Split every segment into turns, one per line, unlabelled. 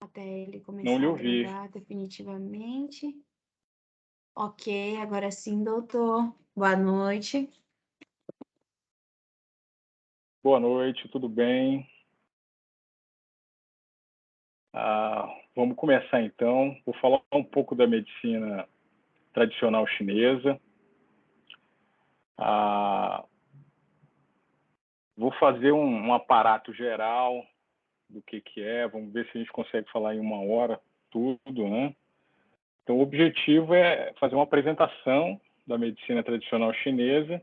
até ele
Não lhe
começar a
ouvi.
gravar definitivamente. Ok, agora sim, doutor. Boa noite.
Boa noite, tudo bem? Vamos começar então. Vou falar um pouco da medicina tradicional chinesa. Vou fazer um aparato geral do que é. Vamos ver se a gente consegue falar em 1 hora tudo, né? Então, o objetivo é fazer uma apresentação da medicina tradicional chinesa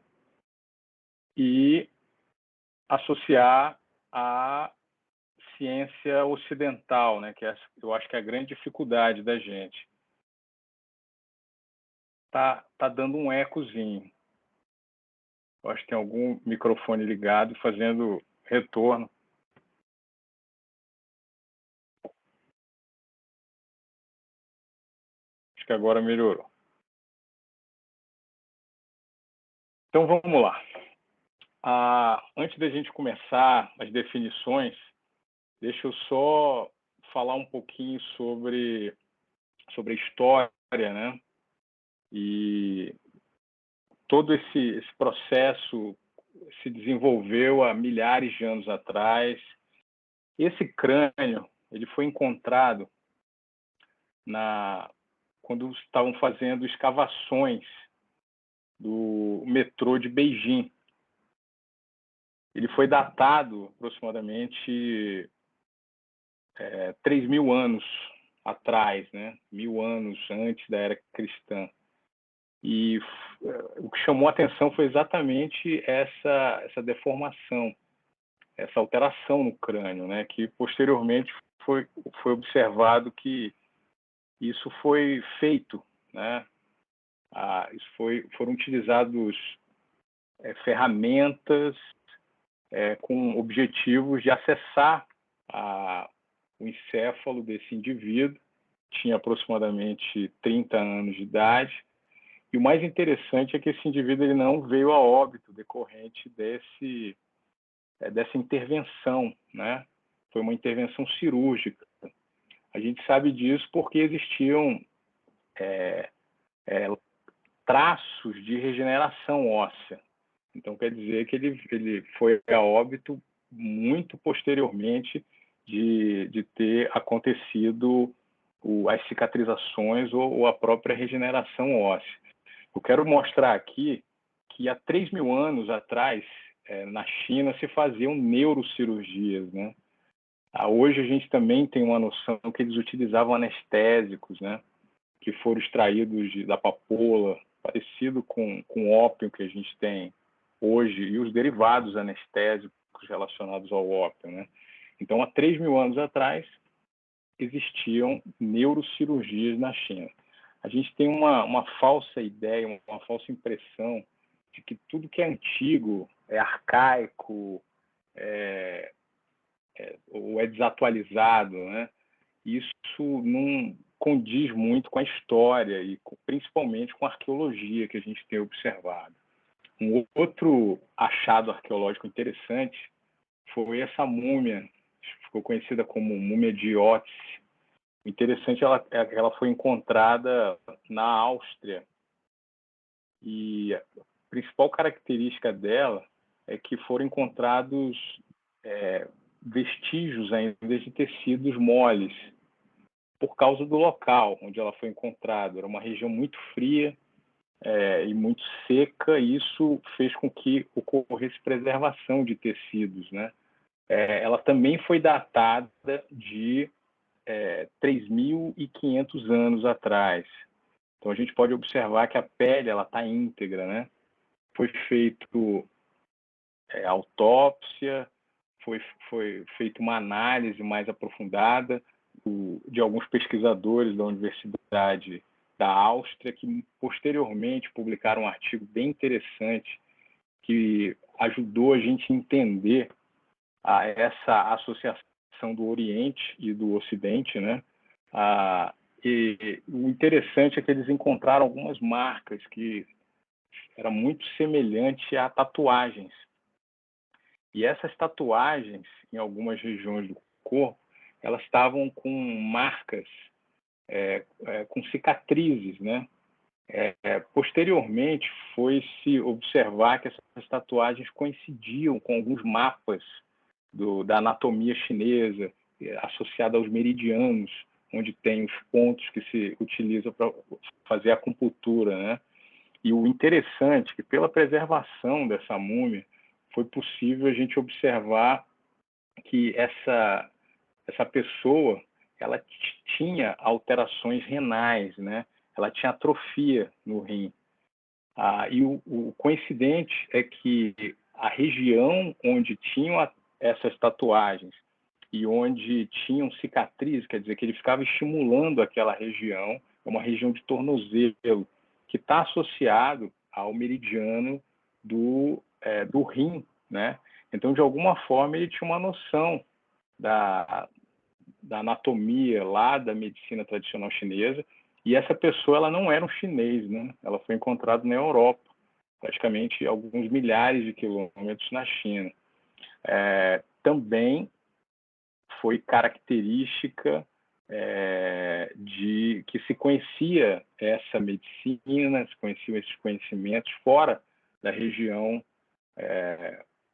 e associar a ciência ocidental, né? Que eu acho que é a grande dificuldade da gente. Tá dando um ecozinho. Eu acho que tem algum microfone ligado fazendo retorno. Acho que agora melhorou. Então vamos lá. Antes da gente começar as definições, deixa eu só falar um pouquinho sobre a história, né? E todo esse processo se desenvolveu há milhares de anos atrás. Esse crânio ele foi encontrado quando estavam fazendo escavações do metrô de Beijing. Ele foi datado aproximadamente 3.000 anos atrás, né? 1.000 anos antes da era cristã. E o que chamou a atenção foi exatamente essa deformação, essa alteração no crânio, né? Que posteriormente foi observado que isso foi feito, né? Foram utilizados ferramentas com objetivos de acessar o encéfalo desse indivíduo. Tinha aproximadamente 30 anos de idade. E o mais interessante é que esse indivíduo ele não veio a óbito decorrente dessa intervenção, né? Foi uma intervenção cirúrgica. A gente sabe disso porque existiam traços de regeneração óssea. Então, quer dizer que ele foi a óbito muito posteriormente de ter acontecido as cicatrizações ou a própria regeneração óssea. Eu quero mostrar aqui que há 3.000 anos atrás, na China, se faziam neurocirurgias, né? Hoje a gente também tem uma noção que eles utilizavam anestésicos, né? Que foram extraídos da papoula, parecido com o ópio que a gente tem hoje, e os derivados anestésicos relacionados ao ópio, né? Então, há 3.000 anos atrás, existiam neurocirurgias na China. A gente tem uma falsa ideia, uma falsa impressão de que tudo que é antigo é arcaico, ou é desatualizado, né? Isso não condiz muito com a história e principalmente com a arqueologia que a gente tem observado. Um outro achado arqueológico interessante foi essa múmia, ficou conhecida como múmia de Otis. O interessante é que ela foi encontrada na Áustria e a principal característica dela é que foram encontrados vestígios ainda de tecidos moles, por causa do local onde ela foi encontrada. Era uma região muito fria e muito seca, e isso fez com que ocorresse preservação de tecidos, né? Ela também foi datada de 3.500 anos atrás. Então a gente pode observar que a pele ela está íntegra, né? Foi feito autópsia, foi feita uma análise mais aprofundada de alguns pesquisadores da Universidade da Áustria, que posteriormente publicaram um artigo bem interessante que ajudou a gente a entender essa associação do Oriente e do Ocidente, né? E o interessante é que eles encontraram algumas marcas que eram muito semelhantes a tatuagens. E essas tatuagens, em algumas regiões do corpo, elas estavam com marcas, com cicatrizes, né? Posteriormente, foi-se observar que essas tatuagens coincidiam com alguns mapas da anatomia chinesa, associada aos meridianos, onde tem os pontos que se utilizam para fazer a acupuntura, né? E o interessante é que, pela preservação dessa múmia, foi possível a gente observar que essa pessoa, ela tinha alterações renais, né? Ela tinha atrofia no rim. E o coincidente é que a região onde tinham essas tatuagens e onde tinham cicatrizes, quer dizer que ele ficava estimulando aquela região, é uma região de tornozelo, que está associado ao meridiano do rim, né? Então, de alguma forma, ele tinha uma noção da anatomia lá da medicina tradicional chinesa, e essa pessoa ela não era um chinês, né? Ela foi encontrada na Europa, praticamente alguns milhares de quilômetros na China. Também foi característica de que se conhecia essa medicina, se conheciam esses conhecimentos fora da região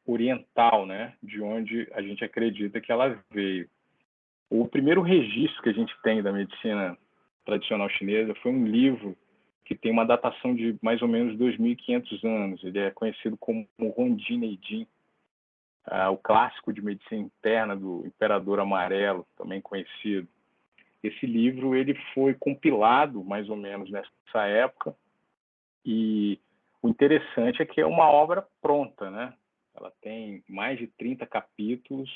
oriental, né? De onde a gente acredita que ela veio. O primeiro registro que a gente tem da medicina tradicional chinesa foi um livro que tem uma datação de mais ou menos 2.500 anos. Ele é conhecido como Huanjin Neijin, o clássico de medicina interna do Imperador Amarelo, também conhecido. Esse livro ele foi compilado mais ou menos nessa época, e o interessante é que é uma obra pronta, né? Ela tem mais de 30 capítulos,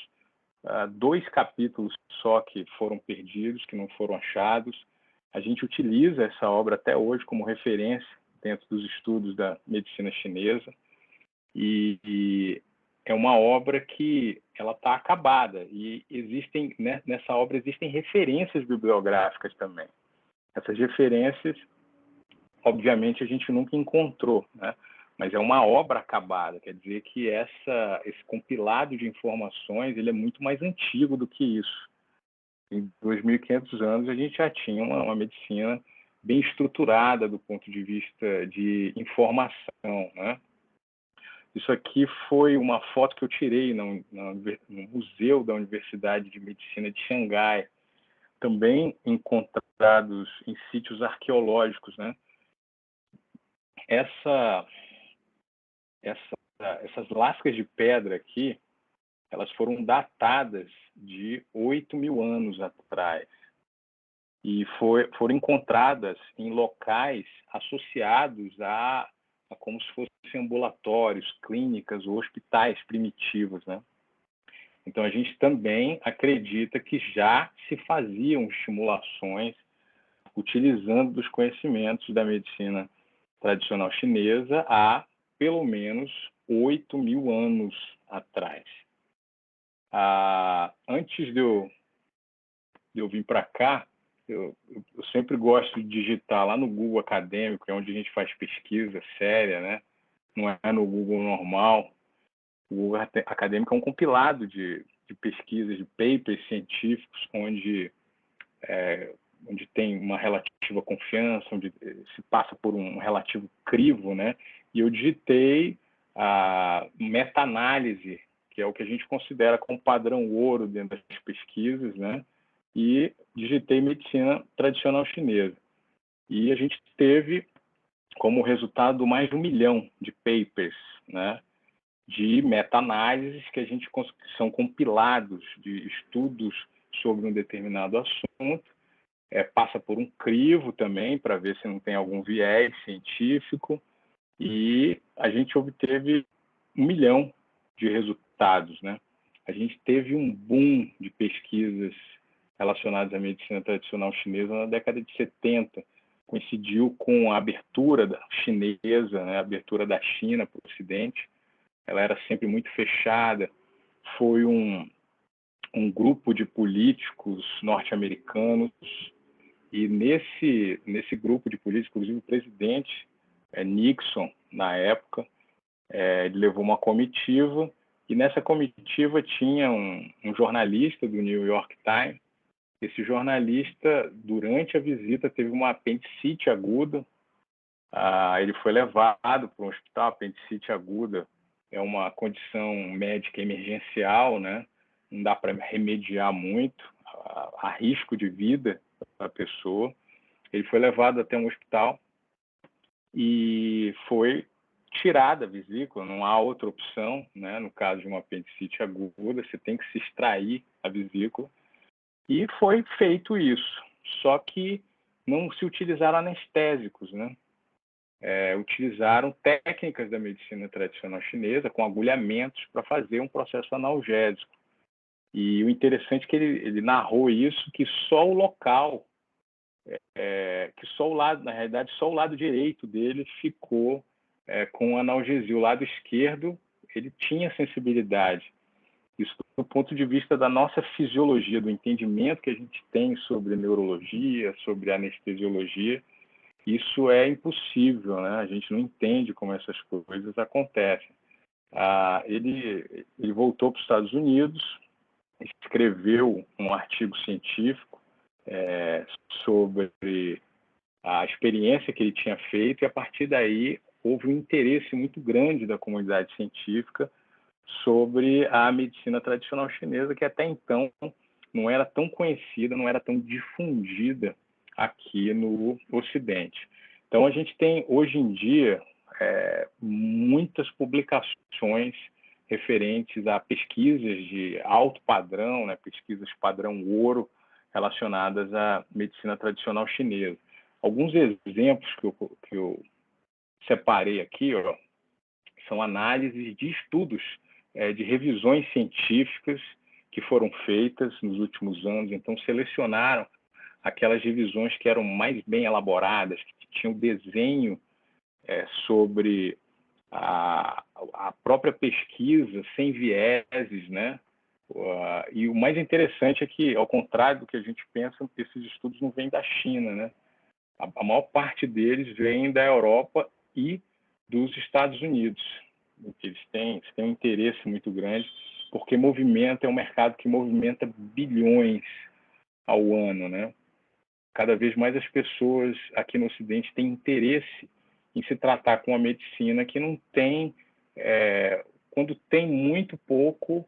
2 capítulos só que foram perdidos, que não foram achados. A gente utiliza essa obra até hoje como referência dentro dos estudos da medicina chinesa, e é uma obra que ela está acabada, e existem, né, nessa obra existem referências bibliográficas também. Essas referências, obviamente, a gente nunca encontrou, né? Mas é uma obra acabada, quer dizer que esse compilado de informações ele é muito mais antigo do que isso. Em 2.500 anos, a gente já tinha uma medicina bem estruturada do ponto de vista de informação, né? Isso aqui foi uma foto que eu tirei no Museu da Universidade de Medicina de Xangai, também encontrados em sítios arqueológicos, né? Essas lascas de pedra aqui, elas foram datadas de 8.000 anos atrás e foram encontradas em locais associados a como se fossem ambulatórios, clínicas ou hospitais primitivos, né? Então, a gente também acredita que já se faziam estimulações utilizando dos conhecimentos da medicina tradicional chinesa há pelo menos 8.000 anos atrás. Antes de eu vir para cá, eu sempre gosto de digitar lá no Google Acadêmico, é onde a gente faz pesquisa séria, né? Não é no Google normal. O Google Acadêmico é um compilado de pesquisas, de papers científicos, onde tem uma relativa confiança, onde se passa por um relativo crivo, né? E eu digitei a meta-análise, que é o que a gente considera como padrão ouro dentro das pesquisas, né? E digitei medicina tradicional chinesa. E a gente teve como resultado mais de 1 milhão de papers, né? De meta-análises que são compilados de estudos sobre um determinado assunto, passa por um crivo também para ver se não tem algum viés científico, e a gente obteve 1 milhão de resultados, né? A gente teve um boom de pesquisas relacionadas à medicina tradicional chinesa na década de 70, coincidiu com a abertura chinesa, né? A abertura da China para o Ocidente. Ela era sempre muito fechada. Foi um grupo de políticos norte-americanos, e nesse grupo de políticos, inclusive o presidente Nixon, na época, ele levou uma comitiva, E nessa comitiva tinha um jornalista do New York Times. Esse jornalista, durante a visita, teve uma apendicite aguda. Ele foi levado para um hospital. Apendicite aguda é uma condição médica emergencial, né? Não dá para remediar muito, há risco de vida da pessoa. Ele foi levado até um hospital e foi tirada a vesícula, não há outra opção, né? No caso de uma apendicite aguda, você tem que se extrair a vesícula. E foi feito isso, só que não se utilizaram anestésicos, né? Utilizaram técnicas da medicina tradicional chinesa com agulhamentos para fazer um processo analgésico. E o interessante é que ele narrou isso, que só o local, que só o lado, na realidade, só o lado direito dele ficou com analgesia. O lado esquerdo, ele tinha sensibilidade. Isso do ponto de vista da nossa fisiologia, do entendimento que a gente tem sobre neurologia, sobre anestesiologia, isso é impossível, né? A gente não entende como essas coisas acontecem. Ele voltou para os Estados Unidos, escreveu um artigo científico sobre a experiência que ele tinha feito, e a partir daí houve um interesse muito grande da comunidade científica sobre a medicina tradicional chinesa, que até então não era tão conhecida, não era tão difundida aqui no Ocidente. Então, a gente tem, hoje em dia, muitas publicações referentes a pesquisas de alto padrão, né, pesquisas padrão ouro, relacionadas à medicina tradicional chinesa. Alguns exemplos que eu separei aqui, são análises de estudos, de revisões científicas que foram feitas nos últimos anos. Então, selecionaram aquelas revisões que eram mais bem elaboradas, que tinham desenho sobre a própria pesquisa, sem vieses, né? E o mais interessante é que, ao contrário do que a gente pensa, esses estudos não vêm da China, né? A maior parte deles vem da Europa e dos Estados Unidos. Eles têm um interesse muito grande, porque é um mercado que movimenta bilhões ao ano, né? Cada vez mais as pessoas aqui no Ocidente têm interesse em se tratar com a medicina que não tem, quando tem muito pouco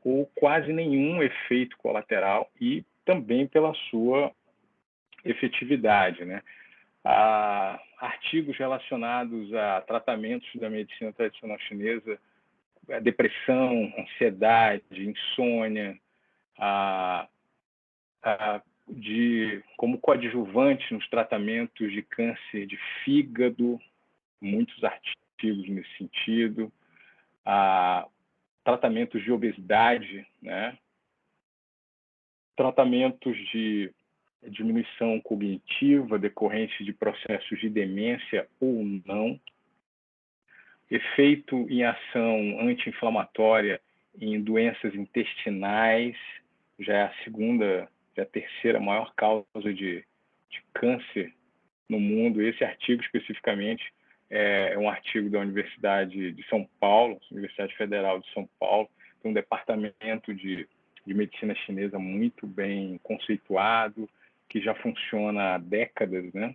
ou quase nenhum efeito colateral, e também pela sua efetividade, né? Artigos relacionados a tratamentos da medicina tradicional chinesa, depressão, ansiedade, insônia, como coadjuvante nos tratamentos de câncer de fígado, muitos artigos nesse sentido, tratamentos de obesidade, né? Tratamentos de diminuição cognitiva decorrente de processos de demência ou não, efeito em ação anti-inflamatória em doenças intestinais, já é a terceira maior causa de câncer no mundo. Esse artigo especificamente é um artigo da Universidade de São Paulo, Universidade Federal de São Paulo, tem um departamento de medicina chinesa muito bem conceituado, que já funciona há décadas, né?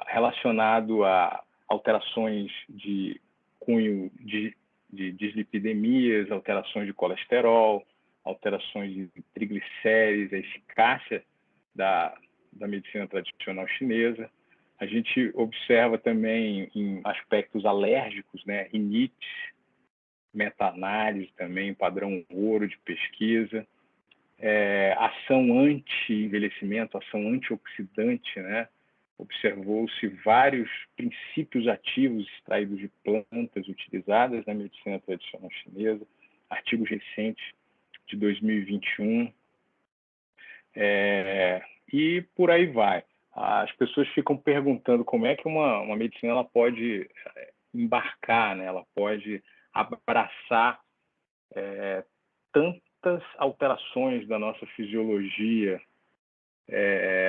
Relacionado a alterações de cunho de dislipidemias, alterações de colesterol, alterações de triglicérides, a eficácia da medicina tradicional chinesa. A gente observa também em aspectos alérgicos, né? Rinites, meta-análise também, padrão ouro de pesquisa. Ação anti-envelhecimento, ação antioxidante, né? Observou-se vários princípios ativos extraídos de plantas utilizadas na medicina tradicional chinesa, artigos recentes de 2021, e por aí vai. As pessoas ficam perguntando como é que uma medicina ela pode embarcar, né? Ela pode abraçar tantas alterações da nossa fisiologia.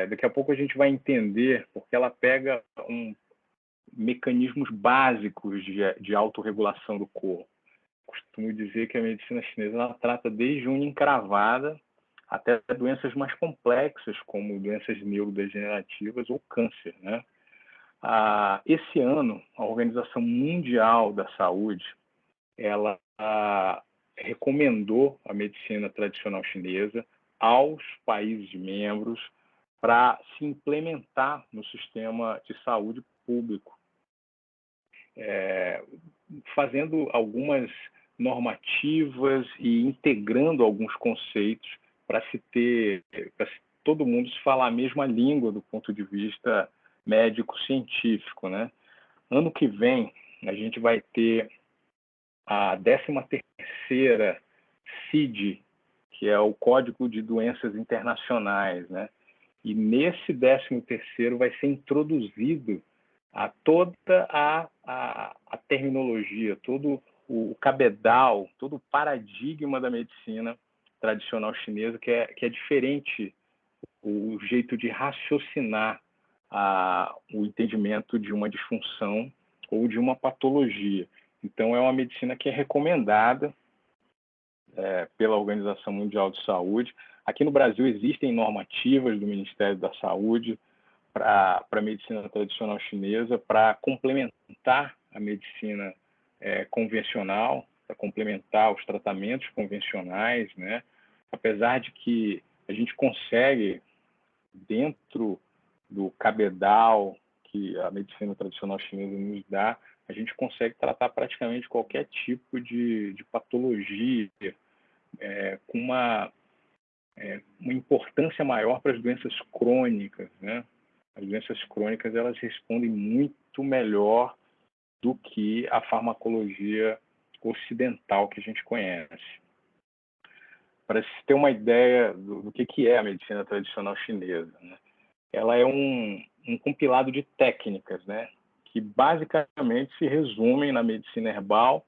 Daqui a pouco a gente vai entender, porque ela pega mecanismos básicos de autorregulação do corpo. costumo dizer que a medicina chinesa ela trata desde unha encravada até doenças mais complexas, como doenças neurodegenerativas ou câncer, né? Esse ano, a Organização Mundial da Saúde, ela recomendou a medicina tradicional chinesa aos países membros para se implementar no sistema de saúde público, fazendo algumas normativas e integrando alguns conceitos para todo mundo se falar a mesma língua do ponto de vista médico-científico, né? Ano que vem, a gente vai ter a 13ª CID, que é o Código de Doenças Internacionais, né? E nesse 13º vai ser introduzido toda a terminologia, todo o cabedal, todo o paradigma da medicina tradicional chinesa, que é diferente o jeito de raciocinar o entendimento de uma disfunção ou de uma patologia. Então, é uma medicina que é recomendada pela Organização Mundial de Saúde. Aqui no Brasil existem normativas do Ministério da Saúde para a medicina tradicional chinesa, para complementar a medicina convencional, para complementar os tratamentos convencionais, né? Apesar de que a gente consegue, dentro do cabedal que a medicina tradicional chinesa nos dá, a gente consegue tratar praticamente qualquer tipo de patologia com uma importância maior para as doenças crônicas, né? As doenças crônicas elas respondem muito melhor do que a farmacologia ocidental que a gente conhece. Para se ter uma ideia do que é a medicina tradicional chinesa, né? Ela é um compilado de técnicas, né? Que basicamente se resumem na medicina herbal.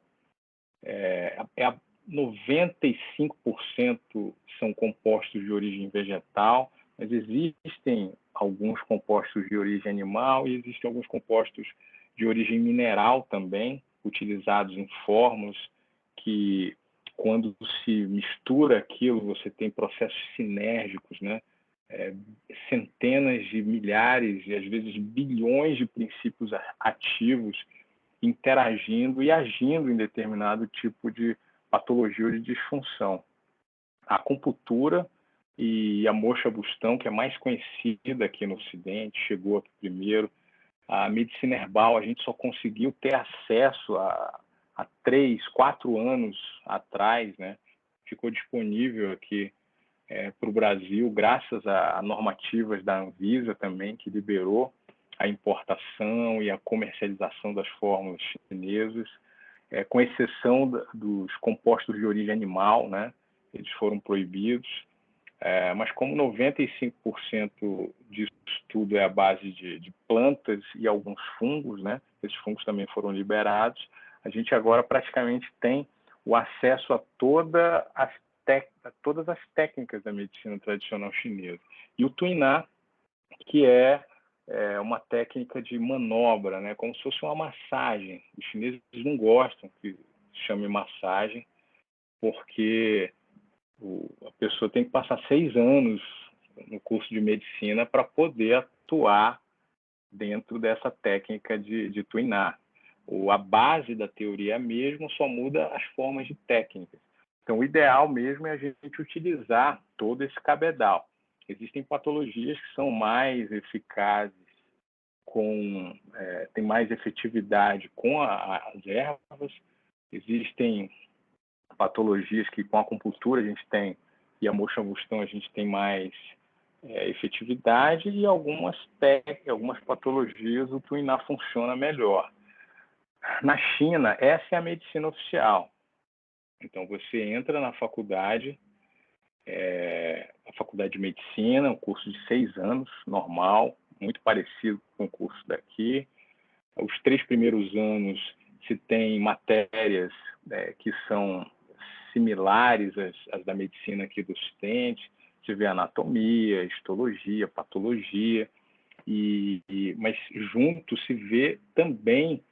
95% são compostos de origem vegetal, mas existem alguns compostos de origem animal e existem alguns compostos de origem mineral também, utilizados em fórmulas que, quando se mistura aquilo, você tem processos sinérgicos, né? Centenas de milhares e às vezes bilhões de princípios ativos interagindo e agindo em determinado tipo de patologia ou de disfunção. A acupuntura e a moxa-bustão, que é mais conhecida aqui no Ocidente, chegou aqui primeiro. A medicina herbal, a gente só conseguiu ter acesso há 3, 4 anos atrás, né? Ficou disponível aqui para o Brasil, graças a normativas da Anvisa também, que liberou a importação e a comercialização das fórmulas chinesas, com exceção dos compostos de origem animal, né? Eles foram proibidos, mas como 95% disso tudo é à base de plantas e alguns fungos, né? Esses fungos também foram liberados, a gente agora praticamente tem o acesso a todas as técnicas da medicina tradicional chinesa. E o Tuiná, que é uma técnica de manobra, né? Como se fosse uma massagem. Os chineses não gostam que se chame massagem, porque a pessoa tem que passar 6 anos no curso de medicina para poder atuar dentro dessa técnica de Tuiná. A base da teoria é a mesma, só muda as formas de técnicas. Então, o ideal mesmo é a gente utilizar todo esse cabedal. Existem patologias que são mais eficazes, tem mais efetividade com as ervas. Existem patologias que com a acupuntura a gente tem, e a moxa-bustão a gente tem mais efetividade, e algumas patologias o Tuiná funciona melhor. Na China, essa é a medicina oficial. Então, você entra na faculdade, a faculdade de medicina, um curso de 6 anos, normal, muito parecido com o curso daqui. Os 3 primeiros anos se tem matérias que são similares às da medicina aqui do Ocidente. Se vê anatomia, histologia, patologia, mas junto se vê também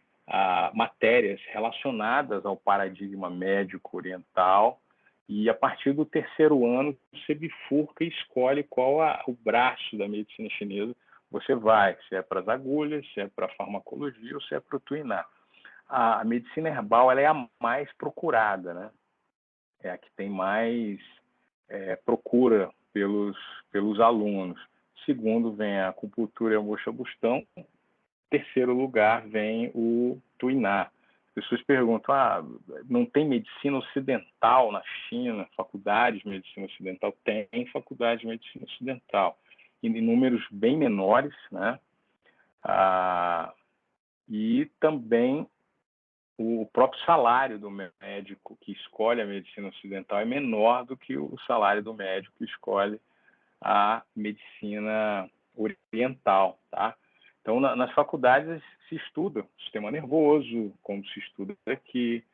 matérias relacionadas ao paradigma médico oriental, e a partir do terceiro ano você bifurca e escolhe qual o braço da medicina chinesa você vai, se é para as agulhas, se é para a farmacologia ou se é para o tuiná. A medicina herbal ela é a mais procurada, né? É a que tem mais procura pelos alunos. Segundo vem a acupuntura e a moxa-bustão. Terceiro lugar vem o tuiná. As pessoas perguntam, não tem medicina ocidental na China, faculdade de medicina ocidental? Tem faculdade de medicina ocidental, em números bem menores, né? E também o próprio salário do médico que escolhe a medicina ocidental é menor do que o salário do médico que escolhe a medicina oriental, tá? Então, nas faculdades se estuda o sistema nervoso, como se estuda aqui,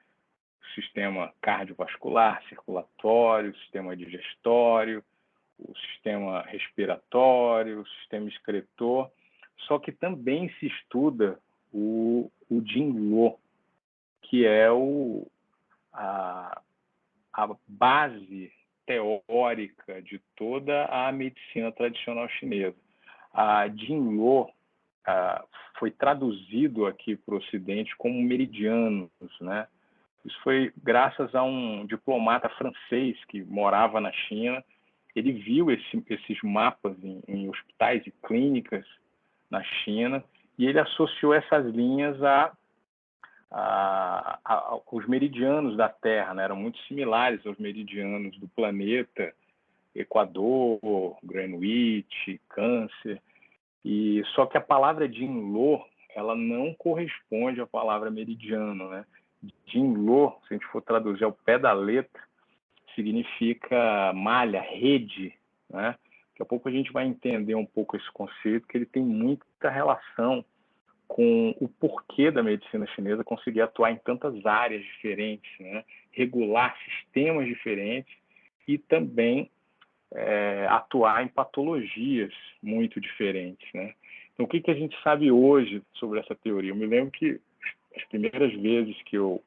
o sistema cardiovascular, circulatório, o sistema digestório, o sistema respiratório, o sistema excretor, só que também se estuda o Jinluo, que é a base teórica de toda a medicina tradicional chinesa. A Jinluo foi traduzido aqui para o Ocidente como meridianos, né? Isso foi graças a um diplomata francês que morava na China. Ele viu esses mapas em hospitais e clínicas na China e ele associou essas linhas os meridianos da Terra, né? Eram muito similares aos meridianos do planeta, Equador, Greenwich, Câncer. E só que a palavra Jinluo, ela não corresponde à palavra meridiano, né? Jinluo, se a gente for traduzir ao pé da letra, significa malha, rede, né? Daqui a pouco a gente vai entender um pouco esse conceito, que ele tem muita relação com o porquê da medicina chinesa conseguir atuar em tantas áreas diferentes, né? Regular sistemas diferentes e também atuar em patologias muito diferentes, né? Então, o que a gente sabe hoje sobre essa teoria? Eu me lembro que as primeiras vezes que eu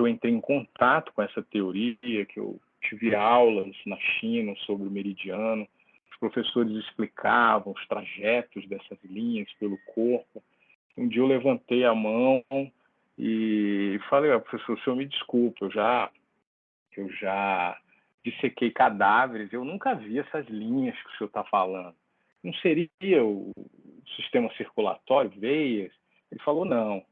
entrei em contato com essa teoria, que eu tive aulas na China sobre o meridiano, os professores explicavam os trajetos dessas linhas pelo corpo. Um dia eu levantei a mão e falei, professor, o senhor me desculpa, eu já dissequei cadáveres, eu nunca vi essas linhas que o senhor está falando. Não seria o sistema circulatório, veias? Ele falou, não. Eu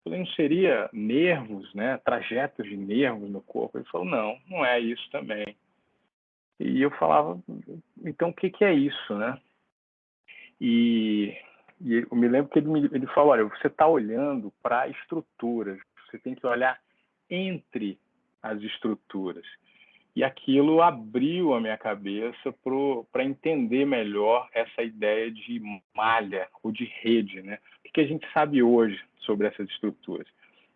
falei, não seria nervos, né? Trajetos de nervos no corpo? Ele falou, não é isso também. E eu falava, então o que é isso, né? E eu me lembro que ele falou, olha, você está olhando para estruturas, você tem que olhar entre as estruturas. E aquilo abriu a minha cabeça para entender melhor essa ideia de malha ou de rede, né? O que a gente sabe hoje sobre essas estruturas?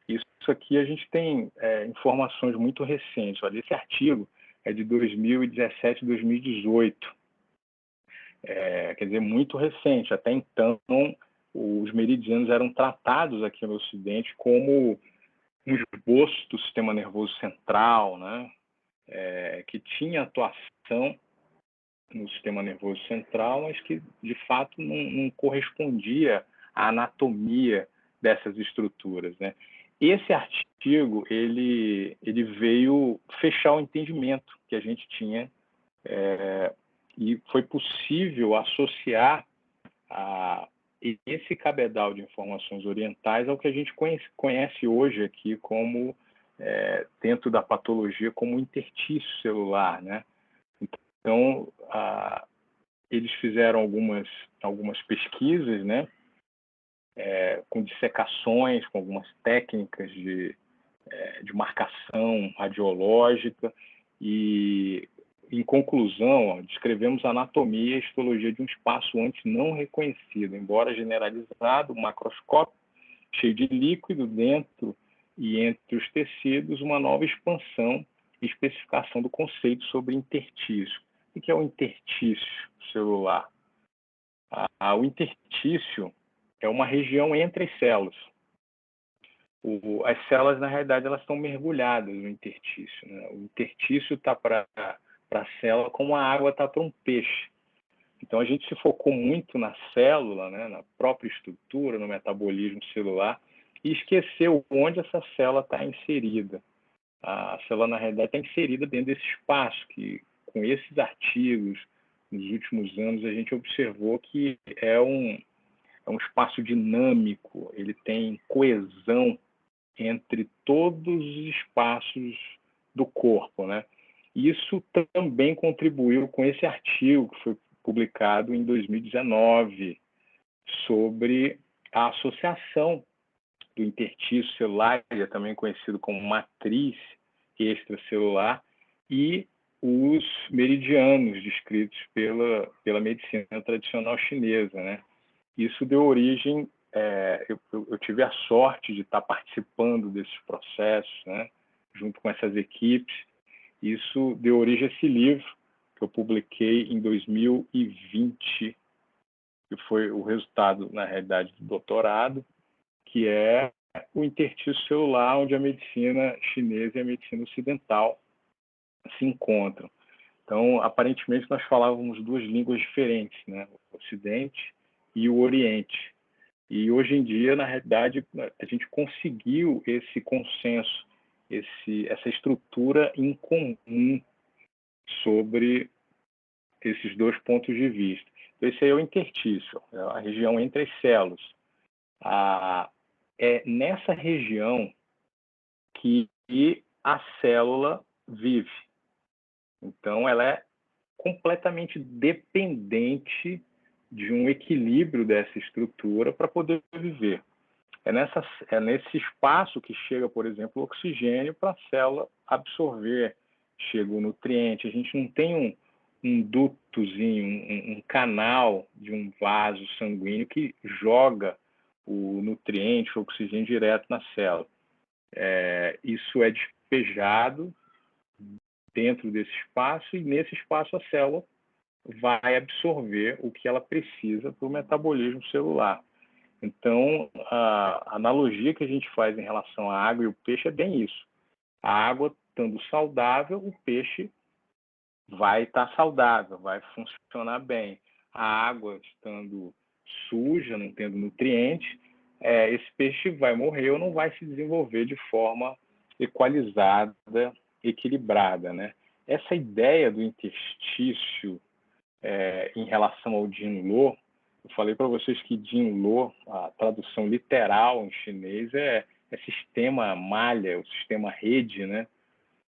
Isso aqui a gente tem informações muito recentes. Olha, esse artigo é de 2017, 2018. Quer dizer, muito recente. Até então, os meridianos eram tratados aqui no Ocidente como um esboço do sistema nervoso central, né? Que tinha atuação no sistema nervoso central, mas que, de fato, não correspondia à anatomia dessas estruturas, né? Esse artigo, ele veio fechar o entendimento que a gente tinha e foi possível associar esse cabedal de informações orientais ao que a gente conhece hoje aqui como dentro da patologia como intertício celular, né? Então, eles fizeram algumas pesquisas, né? Com dissecações, com algumas técnicas de marcação radiológica e, em conclusão, descrevemos a anatomia e histologia de um espaço antes não reconhecido, embora generalizado, macroscópico, cheio de líquido dentro e entre os tecidos, uma nova expansão e especificação do conceito sobre intertício. O que é o intertício celular? O intertício é uma região entre as células. as células, na realidade, elas estão mergulhadas no interstício, né? O interstício está para a célula como a água está para um peixe. Então, a gente se focou muito na célula, né, na própria estrutura, no metabolismo celular, e esqueceu onde essa célula está inserida. A célula, na realidade, está inserida dentro desse espaço, que com esses artigos, nos últimos anos, a gente observou que é um espaço dinâmico, ele tem coesão entre todos os espaços do corpo, né? Isso também contribuiu com esse artigo que foi publicado em 2019 sobre a associação do interstício celular, também conhecido como matriz extracelular, e os meridianos descritos pela medicina tradicional chinesa, né? Isso deu origem, eu tive a sorte de estar participando desses processos, né, junto com essas equipes. Isso deu origem a esse livro que eu publiquei em 2020, que foi o resultado, na realidade, do doutorado, que é o interstício celular, onde a medicina chinesa e a medicina ocidental se encontram. Então, aparentemente, nós falávamos duas línguas diferentes, né? O Ocidente e o Oriente. E hoje em dia, na realidade, a gente conseguiu esse consenso, essa estrutura em comum sobre esses dois pontos de vista. Então, esse aí é o interstício, a região entre as células. É nessa região que a célula vive. Então, ela é completamente dependente de um equilíbrio dessa estrutura para poder viver. É nesse espaço que chega, por exemplo, o oxigênio para a célula absorver, chega o nutriente. A gente não tem um dutozinho, um canal de um vaso sanguíneo que joga o nutriente, o oxigênio direto na célula. Isso é despejado dentro desse espaço, e nesse espaço a célula vai absorver o que ela precisa para o metabolismo celular. Então, a analogia que a gente faz em relação à água e o peixe é bem isso. A água estando saudável, o peixe vai estar saudável, vai funcionar bem. A água estando suja, não tendo nutrientes, esse peixe vai morrer ou não vai se desenvolver de forma equalizada, equilibrada, né? Essa ideia do interstício em relação ao Jinlo, eu falei para vocês que Jinlo, a tradução literal em chinês é sistema malha, o sistema rede, né?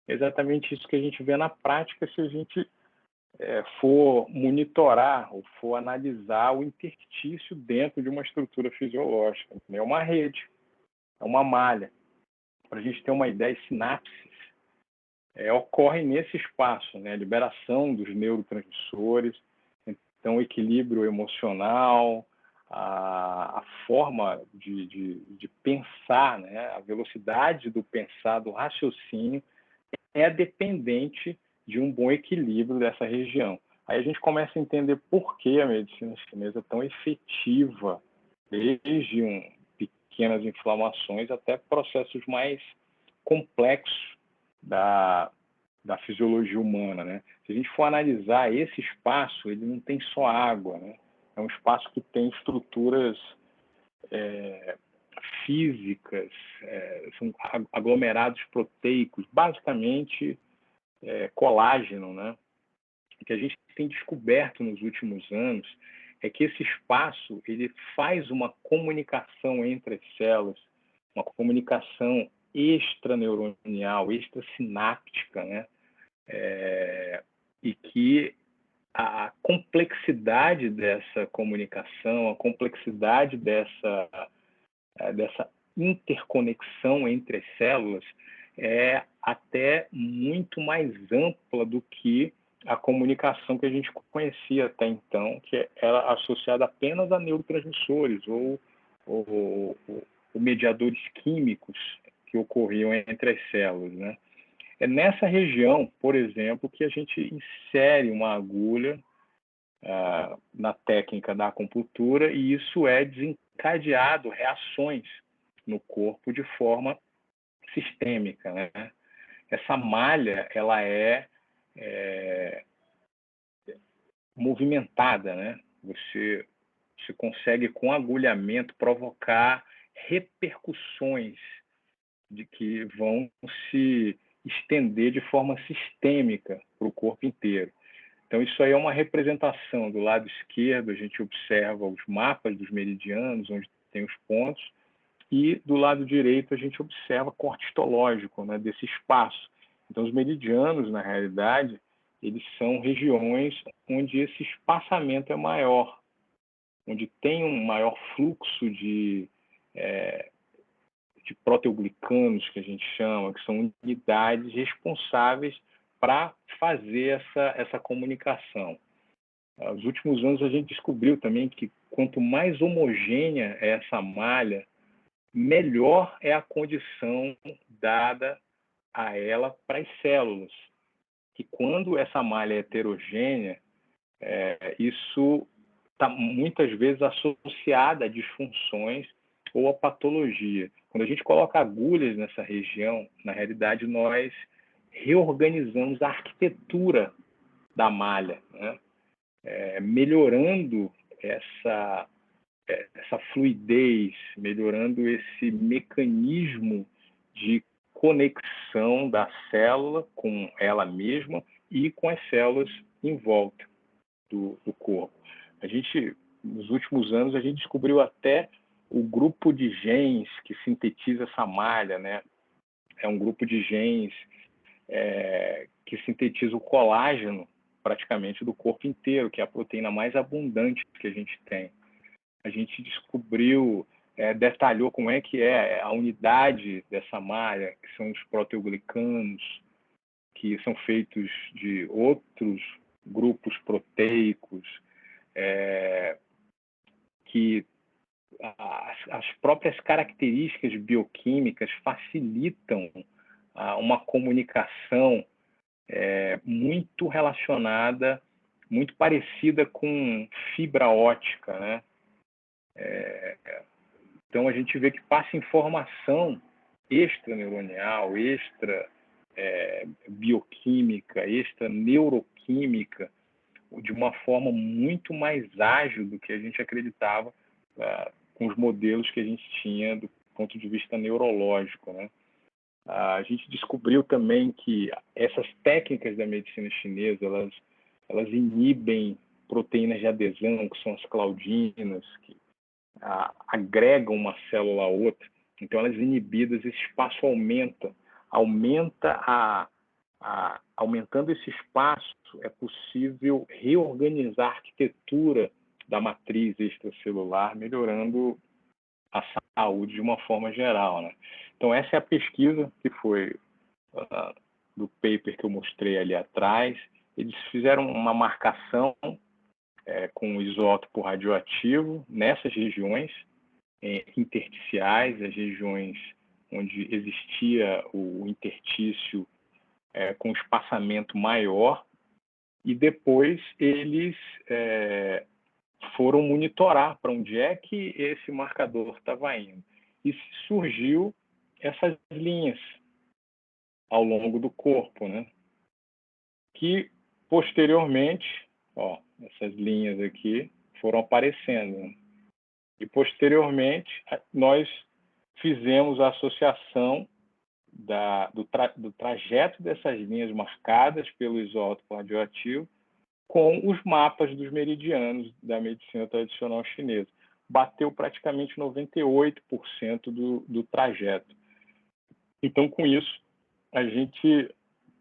É exatamente isso que a gente vê na prática se a gente for monitorar ou for analisar o interstício dentro de uma estrutura fisiológica. É uma rede, é uma malha. Para a gente ter uma ideia, sinapses ocorrem nesse espaço, né? A liberação dos neurotransmissores, então o equilíbrio emocional, a forma de pensar, né? A velocidade do pensar, do raciocínio, é dependente de um bom equilíbrio dessa região. Aí a gente começa a entender por que a medicina chinesa é tão efetiva, desde pequenas inflamações até processos mais complexos da fisiologia humana, né? Se a gente for analisar esse espaço, ele não tem só água, né? É um espaço que tem estruturas físicas, são aglomerados proteicos, basicamente colágeno, né? O que a gente tem descoberto nos últimos anos é que esse espaço ele faz uma comunicação entre as células, uma comunicação extraneuronial, extrasináptica, né? E que a complexidade dessa comunicação, a complexidade dessa interconexão entre as células é até muito mais ampla do que a comunicação que a gente conhecia até então, que era associada apenas a neurotransmissores ou mediadores químicos que ocorriam entre as células, né? É nessa região, por exemplo, que a gente insere uma agulha na técnica da acupuntura e isso é desencadeado reações no corpo de forma sistêmica, né? Essa malha, ela é movimentada, né? Você consegue, com agulhamento, provocar repercussões de que vão se estender de forma sistêmica para o corpo inteiro. Então, isso aí é uma representação. Do lado esquerdo, a gente observa os mapas dos meridianos, onde tem os pontos, e do lado direito, a gente observa corte histológico, né, desse espaço. Então, os meridianos, na realidade, eles são regiões onde esse espaçamento é maior, onde tem um maior fluxo de proteoglicanos, que a gente chama, que são unidades responsáveis para fazer essa comunicação. Nos últimos anos, a gente descobriu também que quanto mais homogênea é essa malha, melhor é a condição dada a ela para as células. Que quando essa malha é heterogênea, isso está muitas vezes associada a disfunções ou a patologia. Quando a gente coloca agulhas nessa região, na realidade, nós reorganizamos a arquitetura da malha, né? Melhorando essa fluidez, melhorando esse mecanismo de conexão da célula com ela mesma e com as células em volta do corpo. Nos últimos anos, a gente descobriu até o grupo de genes que sintetiza essa malha, né? É um grupo de genes que sintetiza o colágeno praticamente do corpo inteiro, que é a proteína mais abundante que a gente tem. A gente descobriu, detalhou como é que é a unidade dessa malha, que são os proteoglicanos, que são feitos de outros grupos proteicos, que as próprias características bioquímicas facilitam uma comunicação muito relacionada, muito parecida com fibra ótica, né? Então, a gente vê que passa informação extraneuronial, bioquímica, neuroquímica, de uma forma muito mais ágil do que a gente acreditava com os modelos que a gente tinha do ponto de vista neurológico, né? A gente descobriu também que essas técnicas da medicina chinesa, elas inibem proteínas de adesão, que são as claudinas, que agregam uma célula a outra. Então, elas inibidas, esse espaço aumentando esse espaço, é possível reorganizar a arquitetura da matriz extracelular, melhorando a saúde de uma forma geral, né? Então, essa é a pesquisa que foi do paper que eu mostrei ali atrás. Eles fizeram uma marcação com o isótopo radioativo nessas regiões intersticiais, as regiões onde existia o intertício com espaçamento maior, e depois eles foram monitorar para onde é que esse marcador estava indo. E surgiu essas linhas ao longo do corpo, né? Que posteriormente, essas linhas aqui foram aparecendo, né? E posteriormente nós fizemos a associação do trajeto dessas linhas marcadas pelo isótopo radioativo com os mapas dos meridianos da medicina tradicional chinesa. Bateu praticamente 98% do trajeto. Então, com isso, a gente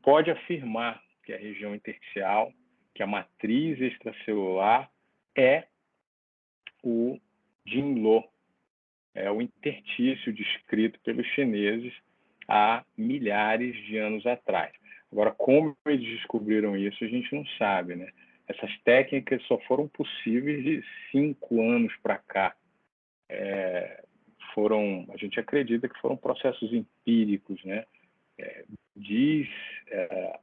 pode afirmar que a região intersticial, que a matriz extracelular é o Jinlo, é o intertício descrito pelos chineses há milhares de anos atrás. Agora, como eles descobriram isso, a gente não sabe, né? Essas técnicas só foram possíveis de 5 anos para cá. A gente acredita que foram processos empíricos, né? Diz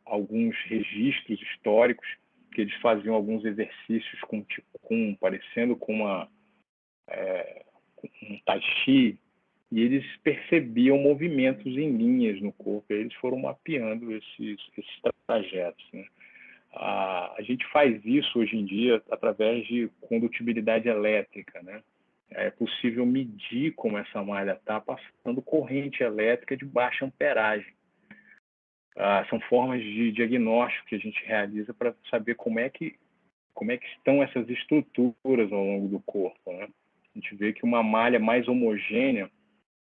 alguns registros históricos que eles faziam alguns exercícios com Qigong, parecendo com um Tai Chi, e eles percebiam movimentos em linhas no corpo, e eles foram mapeando esses trajetos, né? A gente faz isso hoje em dia através de condutibilidade elétrica, né? É possível medir como essa malha está passando corrente elétrica de baixa amperagem. São formas de diagnóstico que a gente realiza para saber como é que estão essas estruturas ao longo do corpo, né? A gente vê que uma malha mais homogênea,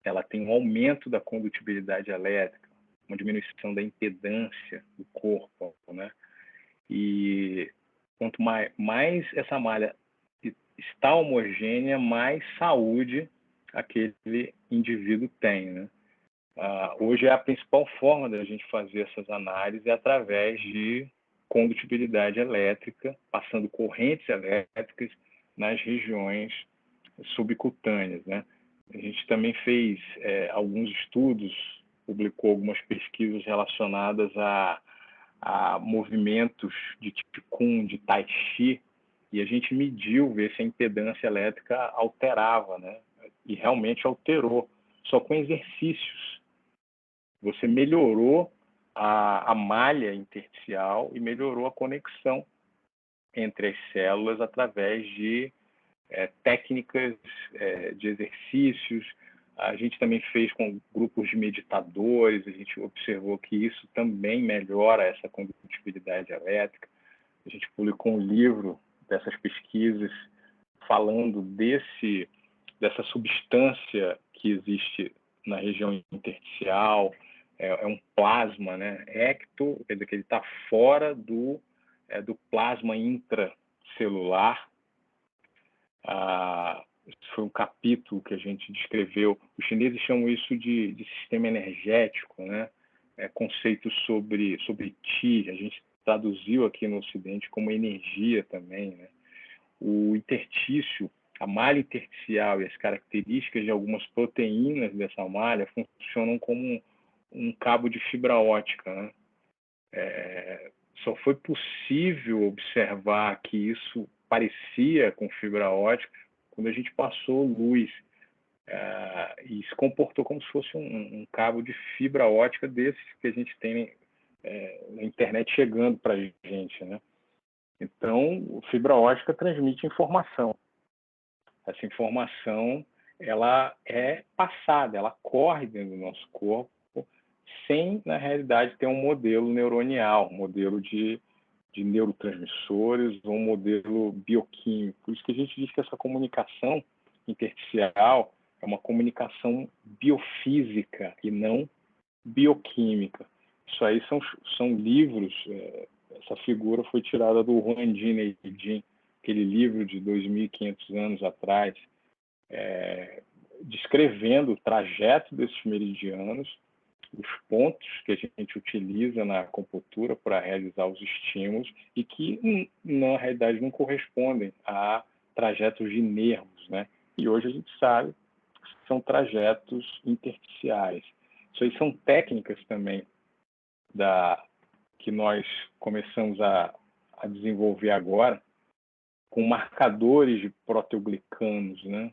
ela tem um aumento da condutibilidade elétrica, uma diminuição da impedância do corpo, né? E quanto mais essa malha está homogênea, mais saúde aquele indivíduo tem, né? Hoje a principal forma da gente fazer essas análises é através de condutibilidade elétrica, passando correntes elétricas nas regiões subcutâneas, né? A gente também fez alguns estudos, publicou algumas pesquisas relacionadas a movimentos de Qigong, de Tai Chi, e a gente mediu, ver se a impedância elétrica alterava, né? E realmente alterou, só com exercícios. Você melhorou a malha intersticial e melhorou a conexão entre as células através de técnicas de exercícios. A gente também fez com grupos de meditadores, a gente observou que isso também melhora essa condutibilidade elétrica. A gente publicou um livro dessas pesquisas falando dessa substância que existe na região intersticial. É um plasma, né? Ecto, quer dizer que ele está fora do plasma intracelular. Esse foi um capítulo que a gente descreveu. Os chineses chamam isso de sistema energético, né? Conceitos sobre Qi, a gente traduziu aqui no Ocidente como energia também, né? O interstício, a malha intersticial e as características de algumas proteínas dessa malha funcionam como um cabo de fibra ótica, né? Só foi possível observar que isso parecia com fibra ótica quando a gente passou luz e se comportou como se fosse um cabo de fibra ótica desses que a gente tem na internet chegando para a gente, né? Então, fibra ótica transmite informação. Essa informação, ela é passada, ela corre dentro do nosso corpo sem, na realidade, ter um modelo neuronial, um modelo de neurotransmissores, um modelo bioquímico. Por isso que a gente diz que essa comunicação intersticial é uma comunicação biofísica e não bioquímica. Isso aí são livros, essa figura foi tirada do Huan Jin Ei Jin, aquele livro de 2.500 anos atrás, descrevendo o trajeto desses meridianos, os pontos que a gente utiliza na acupuntura para realizar os estímulos e que, na realidade, não correspondem a trajetos de nervos, né? E hoje a gente sabe que são trajetos intersticiais. Isso aí são técnicas também que nós começamos a desenvolver agora com marcadores de proteoglicanos, né?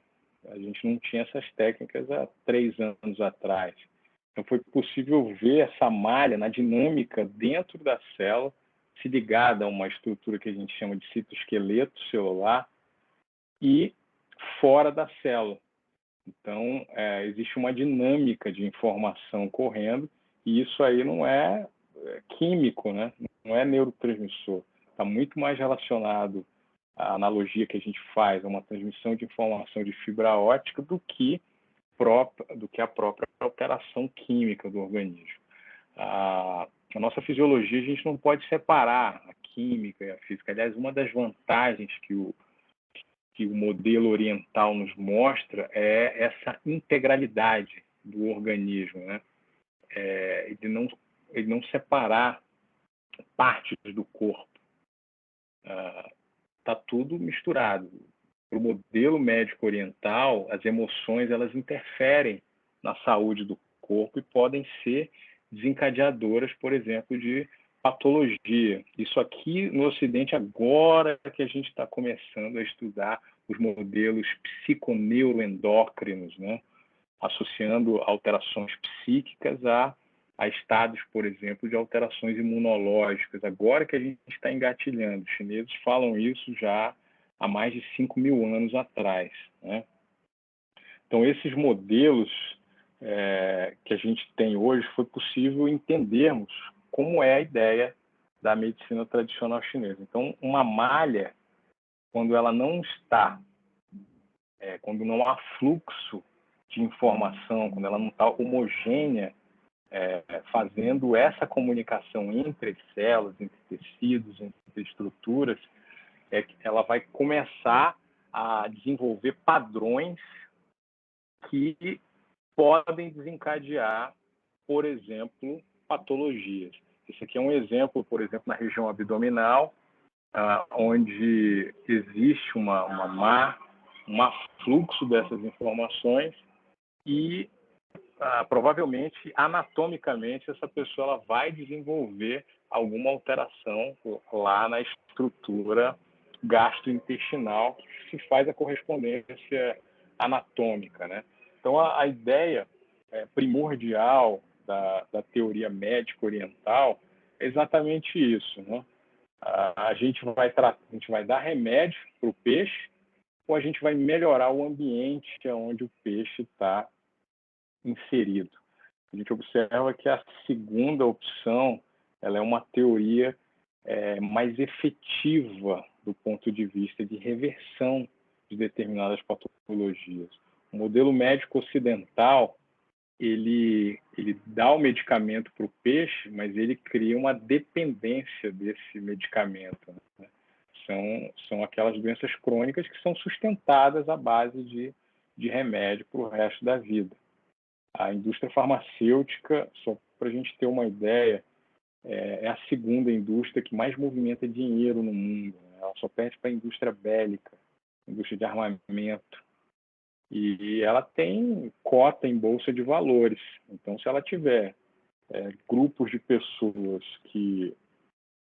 A gente não tinha essas técnicas há 3 anos atrás. Então, foi possível ver essa malha na dinâmica dentro da célula, se ligada a uma estrutura que a gente chama de citoesqueleto celular e fora da célula. Então, existe uma dinâmica de informação correndo e isso aí não é químico, né? Não é neurotransmissor. Está muito mais relacionado à analogia que a gente faz a uma transmissão de informação de fibra ótica do que a própria alteração química do organismo. A nossa fisiologia, a gente não pode separar a química e a física. Aliás, uma das vantagens que o modelo oriental nos mostra é essa integralidade do organismo, né? Ele não separar partes do corpo. Está tudo misturado. Para o modelo médico oriental, as emoções elas interferem na saúde do corpo e podem ser desencadeadoras, por exemplo, de patologia. Isso aqui no Ocidente, agora que a gente está começando a estudar os modelos psiconeuroendócrinos, né? associando alterações psíquicas a estados, por exemplo, de alterações imunológicas. Agora que a gente está engatilhando, os chineses falam isso já há mais de 5.000 anos atrás, né? Então, esses modelos que a gente tem hoje, foi possível entendermos como é a ideia da medicina tradicional chinesa. Então, uma malha, quando ela não está, quando não há fluxo de informação, quando ela não está homogênea, fazendo essa comunicação entre células, entre tecidos, entre estruturas, ela vai começar a desenvolver padrões que podem desencadear, por exemplo, patologias. Esse aqui é um exemplo, por exemplo, na região abdominal, onde existe um fluxo dessas informações e provavelmente, anatomicamente, essa pessoa ela vai desenvolver alguma alteração lá na estrutura gastrointestinal que se faz a correspondência anatômica, né? Então, a ideia primordial da teoria médica oriental é exatamente isso, né? A gente vai dar remédio para o peixe ou a gente vai melhorar o ambiente onde o peixe está inserido. A gente observa que a segunda opção ela é uma teoria mais efetiva do ponto de vista de reversão de determinadas patologias. O modelo médico ocidental ele dá o medicamento para o peixe, mas ele cria uma dependência desse medicamento, né? São aquelas doenças crônicas que são sustentadas à base de remédio para o resto da vida. A indústria farmacêutica, só para a gente ter uma ideia, é a segunda indústria que mais movimenta dinheiro no mundo. Ela só perde para a indústria bélica, a indústria de armamento. E ela tem cota em bolsa de valores. Então, se ela tiver grupos de pessoas que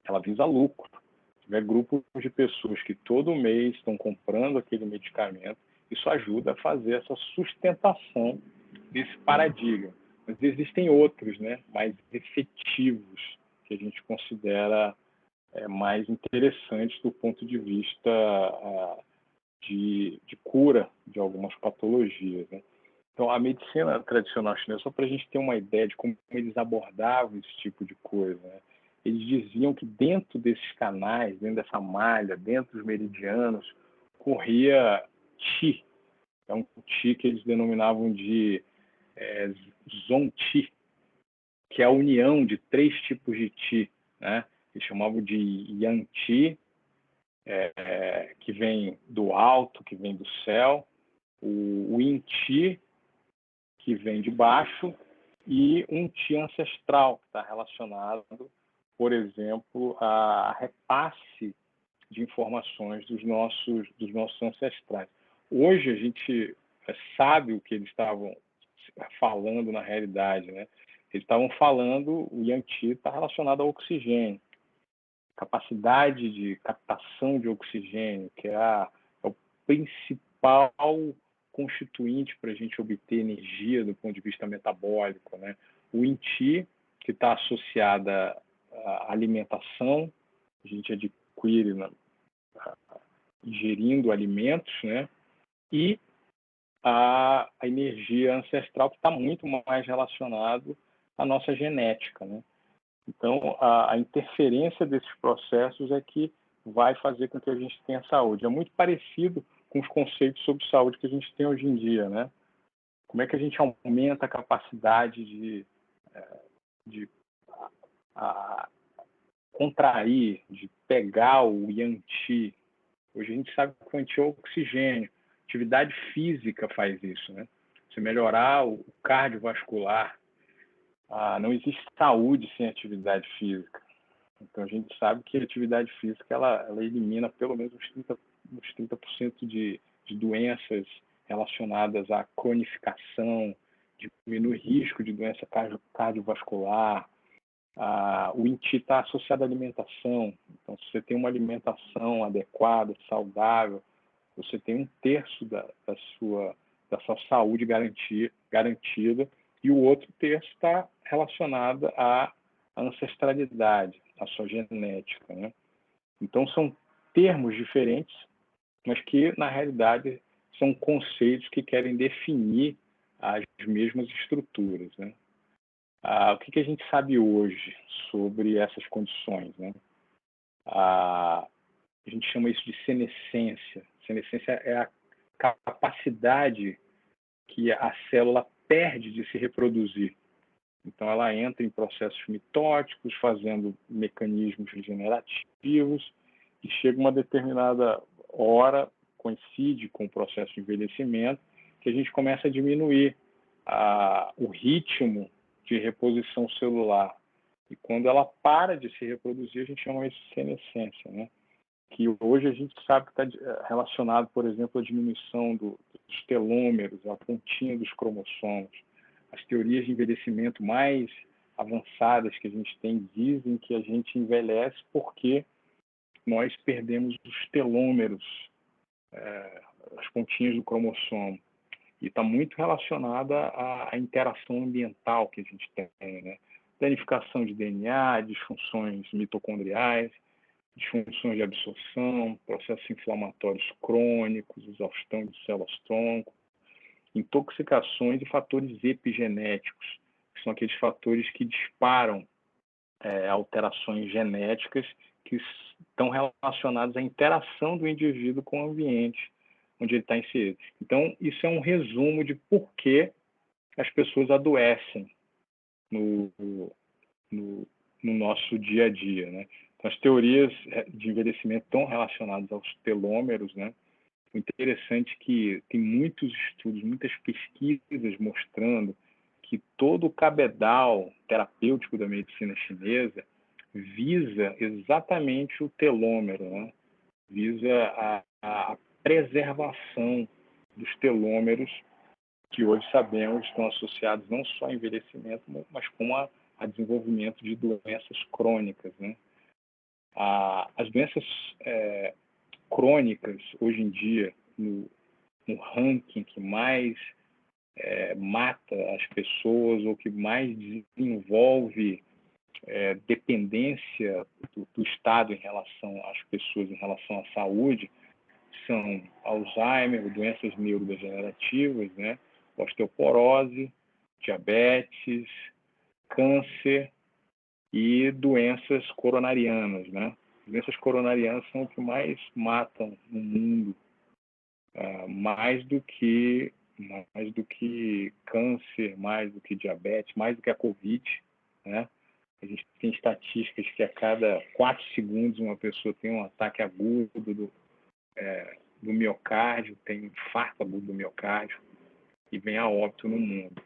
ela visa lucro, se tiver grupos de pessoas que todo mês estão comprando aquele medicamento, isso ajuda a fazer essa sustentação desse paradigma. Mas existem outros, né, mais efetivos, que a gente considera mais interessantes do ponto de vista de cura de algumas patologias, né? Então, a medicina tradicional chinesa, só para a gente ter uma ideia de como eles abordavam esse tipo de coisa, né? Eles diziam que dentro desses canais, dentro dessa malha, dentro dos meridianos, corria qi. É um qi que eles denominavam de zong-qi, que é a união de 3 tipos de qi, né? Eles chamavam de yang-qi, que vem do alto, que vem do céu, o yin-qi, que vem de baixo, e um qi ancestral, que está relacionado, por exemplo, a repasse de informações dos nossos ancestrais. Hoje a gente sabe o que eles estavam falando na realidade, né? Eles estavam falando, o yang-qi está relacionado ao oxigênio, capacidade de captação de oxigênio, que é o principal constituinte para a gente obter energia do ponto de vista metabólico, né? O yin-qi, que está associada à alimentação, a gente adquire ingerindo alimentos, né? E a energia ancestral, que está muito mais relacionado à nossa genética, né? Então, a interferência desses processos é que vai fazer com que a gente tenha saúde. É muito parecido com os conceitos sobre saúde que a gente tem hoje em dia, né? Como é que a gente aumenta a capacidade de contrair, de pegar o yang-qi? Hoje a gente sabe que o yang-qi é o oxigênio. Atividade física faz isso, né? Você melhorar o cardiovascular. Não existe saúde sem atividade física. Então, a gente sabe que a atividade física ela elimina pelo menos uns 30% de doenças relacionadas à cronificação, diminui o risco de doença cardiovascular. O yin-qi está associado à alimentação. Então, se você tem uma alimentação adequada, saudável, você tem 1/3 dessa saúde garantida, e o outro terço está relacionado à ancestralidade, à sua genética, né? Então, são termos diferentes, mas que, na realidade, são conceitos que querem definir as mesmas estruturas, né? O que a gente sabe hoje sobre essas condições, né? A gente chama isso de senescência. Senescência é a capacidade que a célula perde de se reproduzir. Então, ela entra em processos mitóticos, fazendo mecanismos regenerativos, e chega uma determinada hora, coincide com o processo de envelhecimento, que a gente começa a diminuir o ritmo de reposição celular. E quando ela para de se reproduzir, a gente chama isso de senescência, né? Que hoje a gente sabe que está relacionado, por exemplo, à diminuição dos telômeros, à pontinha dos cromossomos. As teorias de envelhecimento mais avançadas que a gente tem dizem que a gente envelhece porque nós perdemos os telômeros, as pontinhas do cromossomo. E está muito relacionada à interação ambiental que a gente tem, né? Danificação de DNA, disfunções mitocondriais, disfunções de absorção, processos inflamatórios crônicos, exaustão de células-tronco, intoxicações e fatores epigenéticos, que são aqueles fatores que disparam alterações genéticas que estão relacionadas à interação do indivíduo com o ambiente onde ele está inserido. Então, isso é um resumo de por que as pessoas adoecem no nosso dia a dia, né? Então, as teorias de envelhecimento estão relacionadas aos telômeros, né? O interessante é que tem muitos estudos, muitas pesquisas mostrando que todo o cabedal terapêutico da medicina chinesa visa exatamente o telômero, né? Visa a preservação dos telômeros, que hoje sabemos estão associados não só a envelhecimento, mas com a desenvolvimento de doenças crônicas, né? As doenças crônicas, hoje em dia, no ranking que mais mata as pessoas ou que mais desenvolve dependência do Estado em relação às pessoas, em relação à saúde, são Alzheimer, doenças neurodegenerativas, né? Osteoporose, diabetes, câncer e doenças coronarianas, né? Doenças coronarianas são o que mais matam no mundo, mais do que câncer, mais do que diabetes, mais do que a Covid, né? A gente tem estatísticas que a cada 4 segundos uma pessoa tem um ataque agudo do miocárdio, tem infarto agudo do miocárdio e vem a óbito no mundo.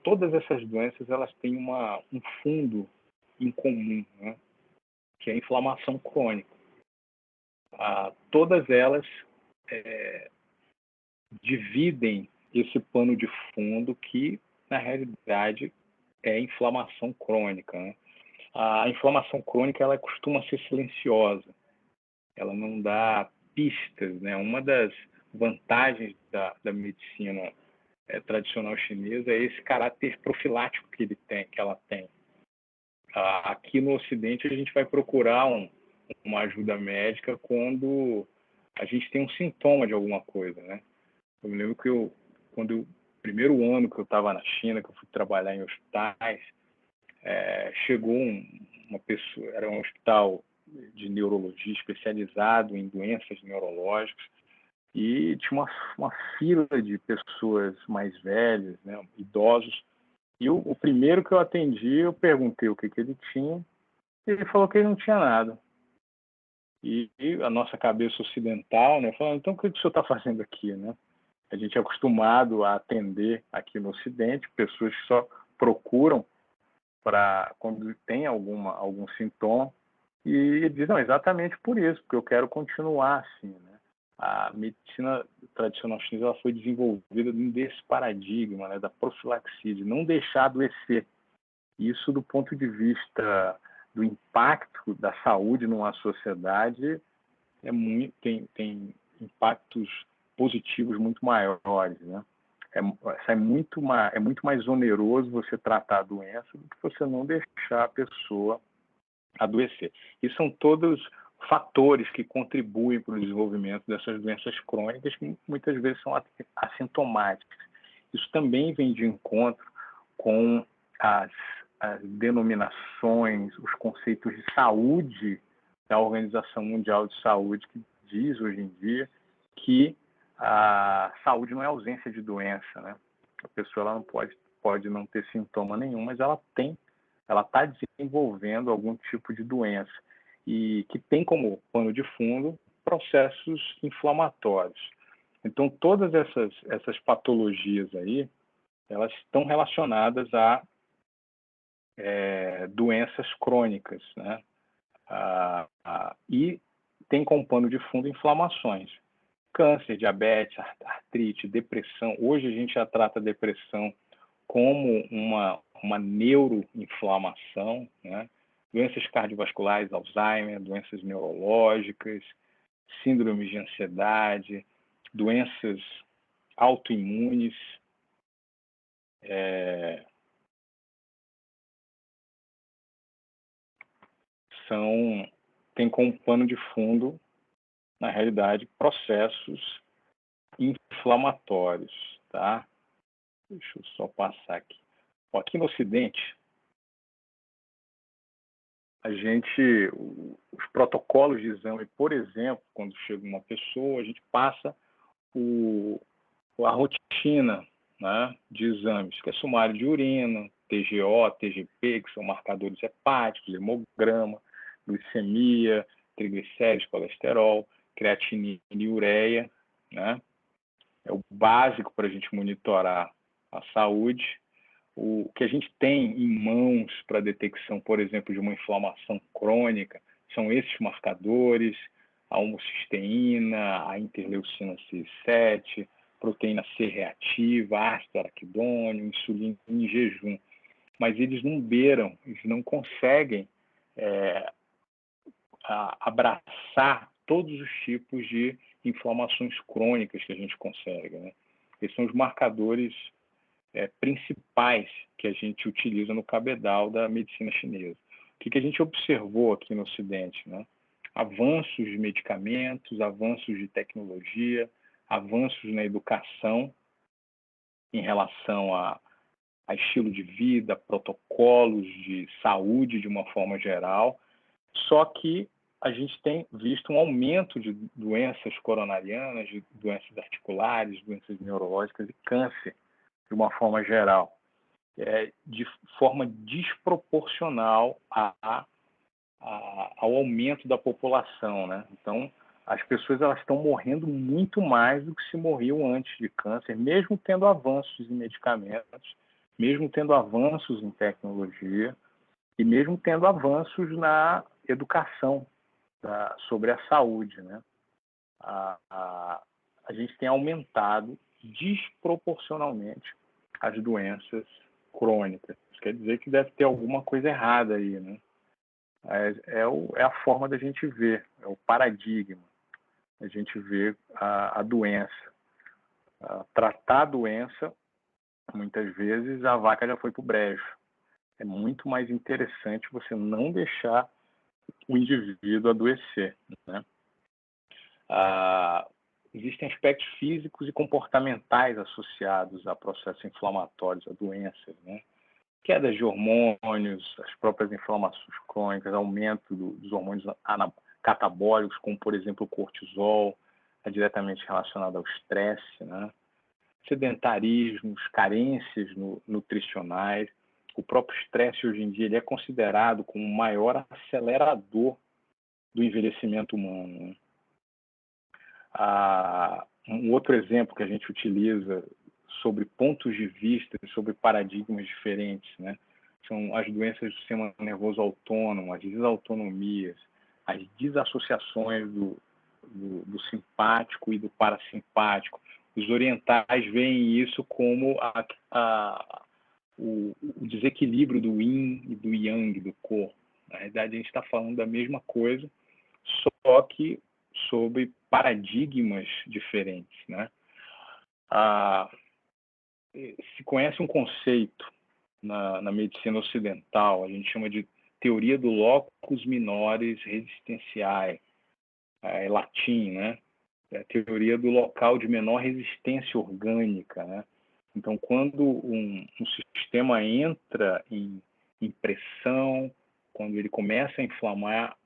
Todas essas doenças elas têm um fundo em comum, né? Que é a inflamação crônica. Todas elas dividem esse pano de fundo que, na realidade, é a inflamação crônica, né? A inflamação crônica ela costuma ser silenciosa, ela não dá pistas, né? Uma das vantagens da medicina tradicional chinesa é esse caráter profilático que ela tem. Aqui no Ocidente a gente vai procurar uma ajuda médica quando a gente tem um sintoma de alguma coisa, né? Eu me lembro que quando o primeiro ano que eu estava na China, que eu fui trabalhar em hospitais, chegou uma pessoa, era um hospital de neurologia especializado em doenças neurológicas, e tinha uma fila de pessoas mais velhas, né, idosos, e o primeiro que eu atendi, eu perguntei o que ele tinha, e ele falou que ele não tinha nada. E a nossa cabeça ocidental, né, falando, então o que o senhor está fazendo aqui, né? A gente é acostumado a atender aqui no Ocidente pessoas que só procuram para quando tem algum sintoma, e diz, não, exatamente por isso, porque eu quero continuar assim, né? A medicina tradicional chinesa ela foi desenvolvida desse paradigma, né, da profilaxia, de não deixar adoecer. Isso, do ponto de vista do impacto da saúde numa sociedade, tem impactos positivos muito maiores, né? é muito mais oneroso você tratar a doença do que você não deixar a pessoa adoecer. E são todos fatores que contribuem para o desenvolvimento dessas doenças crônicas que muitas vezes são assintomáticas. Isso também vem de encontro com as denominações, os conceitos de saúde da Organização Mundial de Saúde, que diz hoje em dia que a saúde não é ausência de doença, né? A pessoa ela não pode não ter sintoma nenhum, mas ela está desenvolvendo algum tipo de doença e que tem como pano de fundo processos inflamatórios. Então, todas essas patologias aí, elas estão relacionadas a doenças crônicas, né? E tem como pano de fundo inflamações. Câncer, diabetes, artrite, depressão. Hoje a gente já trata a depressão como uma neuroinflamação, né? Doenças cardiovasculares, Alzheimer, doenças neurológicas, síndromes de ansiedade, doenças autoimunes, tem como pano de fundo, na realidade, processos inflamatórios, tá? Deixa eu só passar aqui. Aqui no Ocidente, os protocolos de exame, por exemplo, quando chega uma pessoa, a gente passa a rotina, né, de exames, que é sumário de urina, TGO, TGP, que são marcadores hepáticos, hemograma, glicemia, triglicéridos, colesterol, creatinina e ureia, né? É o básico para a gente monitorar a saúde. O que a gente tem em mãos para detecção, por exemplo, de uma inflamação crônica, são esses marcadores, a homocisteína, a interleucina C7, proteína C reativa, ácido araquidônico, insulina em jejum. Mas eles não beiram, eles não conseguem abraçar todos os tipos de inflamações crônicas que a gente consegue, né? Esses são os marcadores principais que a gente utiliza no cabedal da medicina chinesa. O que a gente observou aqui no Ocidente, né? Avanços de medicamentos, avanços de tecnologia, avanços na educação em relação a estilo de vida, protocolos de saúde de uma forma geral, só que a gente tem visto um aumento de doenças coronarianas, de doenças articulares, doenças neurológicas e câncer, de uma forma geral, de forma desproporcional ao aumento da população, né? Então, as pessoas elas estão morrendo muito mais do que se morriam antes de câncer, mesmo tendo avanços em medicamentos, mesmo tendo avanços em tecnologia e mesmo tendo avanços na educação sobre a saúde, né? A gente tem aumentado desproporcionalmente as doenças crônicas. Isso quer dizer que deve ter alguma coisa errada aí, né? É a forma da gente ver, é o paradigma. A gente vê a doença. Tratar a doença, muitas vezes, a vaca já foi para o brejo. É muito mais interessante você não deixar o indivíduo adoecer, né? Existem aspectos físicos e comportamentais associados a processos inflamatórios, a doenças, né? Quedas de hormônios, as próprias inflamações crônicas, aumento dos hormônios catabólicos, como, por exemplo, o cortisol, é diretamente relacionado ao estresse, né? Sedentarismos, carências nutricionais. O próprio estresse, hoje em dia, ele é considerado como o maior acelerador do envelhecimento humano, né? Um outro exemplo que a gente utiliza sobre pontos de vista, sobre paradigmas diferentes, né? São as doenças do sistema nervoso autônomo, as desautonomias, as desassociações do simpático e do parasimpático. Os orientais veem isso como o desequilíbrio do yin e do yang do corpo. Na verdade, a gente está falando da mesma coisa, só que sobre paradigmas diferentes, né? se conhece um conceito na medicina ocidental, a gente chama de teoria do locus minoris resistenciae, é latim, né? É a teoria do local de menor resistência orgânica, né? Então, quando um sistema entra em pressão, quando ele começa a inflamar,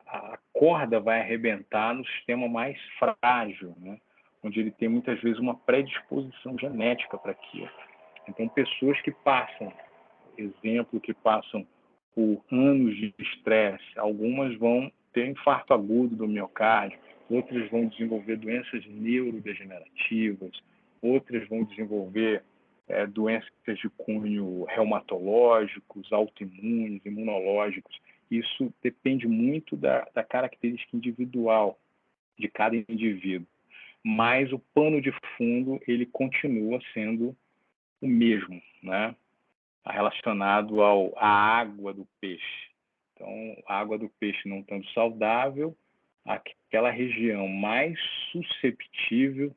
a corda vai arrebentar no sistema mais frágil, né? Onde ele tem muitas vezes uma predisposição genética para aquilo. Então, pessoas que passam, exemplo, que passam por anos de estresse, algumas vão ter infarto agudo do miocárdio, outras vão desenvolver doenças neurodegenerativas, outras vão desenvolver doenças de cunho reumatológicos, autoimunes, imunológicos. Isso depende muito da característica individual de cada indivíduo. Mas o pano de fundo ele continua sendo o mesmo, né? Relacionado à água do peixe. Então, a água do peixe não estando saudável, aquela região mais susceptível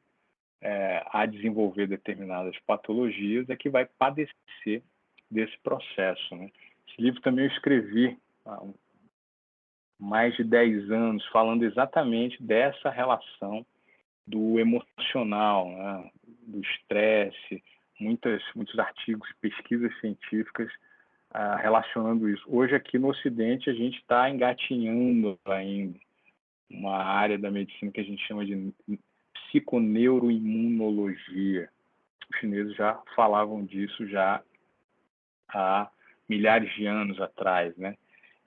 a desenvolver determinadas patologias é que vai padecer desse processo, né? Esse livro também eu escrevi há mais de 10 anos, falando exatamente dessa relação do emocional, né? Do estresse, muitos artigos, pesquisas científicas relacionando isso. Hoje, aqui no Ocidente, a gente está engatinhando ainda uma área da medicina que a gente chama de psiconeuroimunologia. Os chineses já falavam disso já há milhares de anos atrás, né?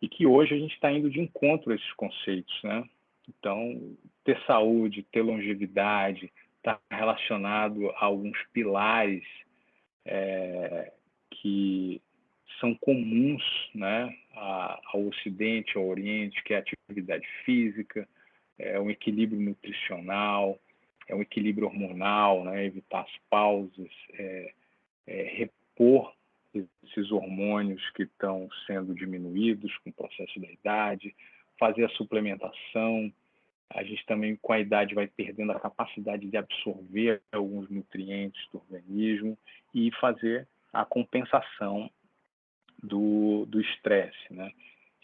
E que hoje a gente está indo de encontro a esses conceitos, né? Então, ter saúde, ter longevidade, está relacionado a alguns pilares que são comuns, né, ao Ocidente, ao Oriente, que é a atividade física, um equilíbrio nutricional, um equilíbrio hormonal, né, evitar as pausas, repor esses hormônios que estão sendo diminuídos com o processo da idade, fazer a suplementação. A gente também, com a idade, vai perdendo a capacidade de absorver alguns nutrientes do organismo e fazer a compensação do estresse, né?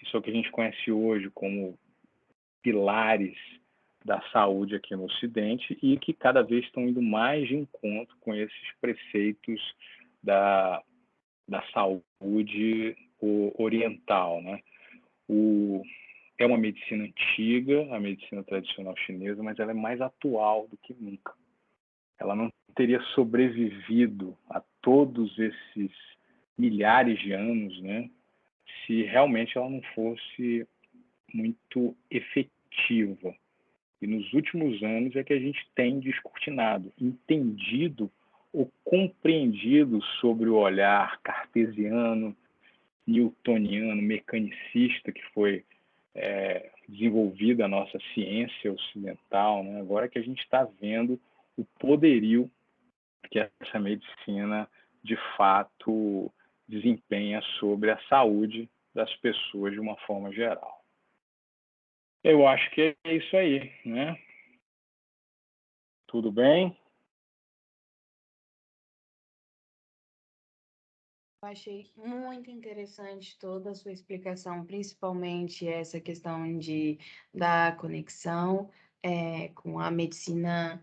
Isso é o que a gente conhece hoje como pilares da saúde aqui no Ocidente e que cada vez estão indo mais de encontro com esses preceitos da saúde oriental, né? É uma medicina antiga, a medicina tradicional chinesa, mas ela é mais atual do que nunca. Ela não teria sobrevivido a todos esses milhares de anos, né, se realmente ela não fosse muito efetiva. E nos últimos anos é que a gente tem descortinado, entendido ou compreendido sobre o olhar cartesiano, newtoniano, mecanicista que foi desenvolvida a nossa ciência ocidental, né? Agora que a gente está vendo o poderio que essa medicina de fato desempenha sobre a saúde das pessoas de uma forma geral. Eu acho que é isso aí, né? Tudo bem?
Eu achei muito interessante toda a sua explicação, principalmente essa questão da conexão com a medicina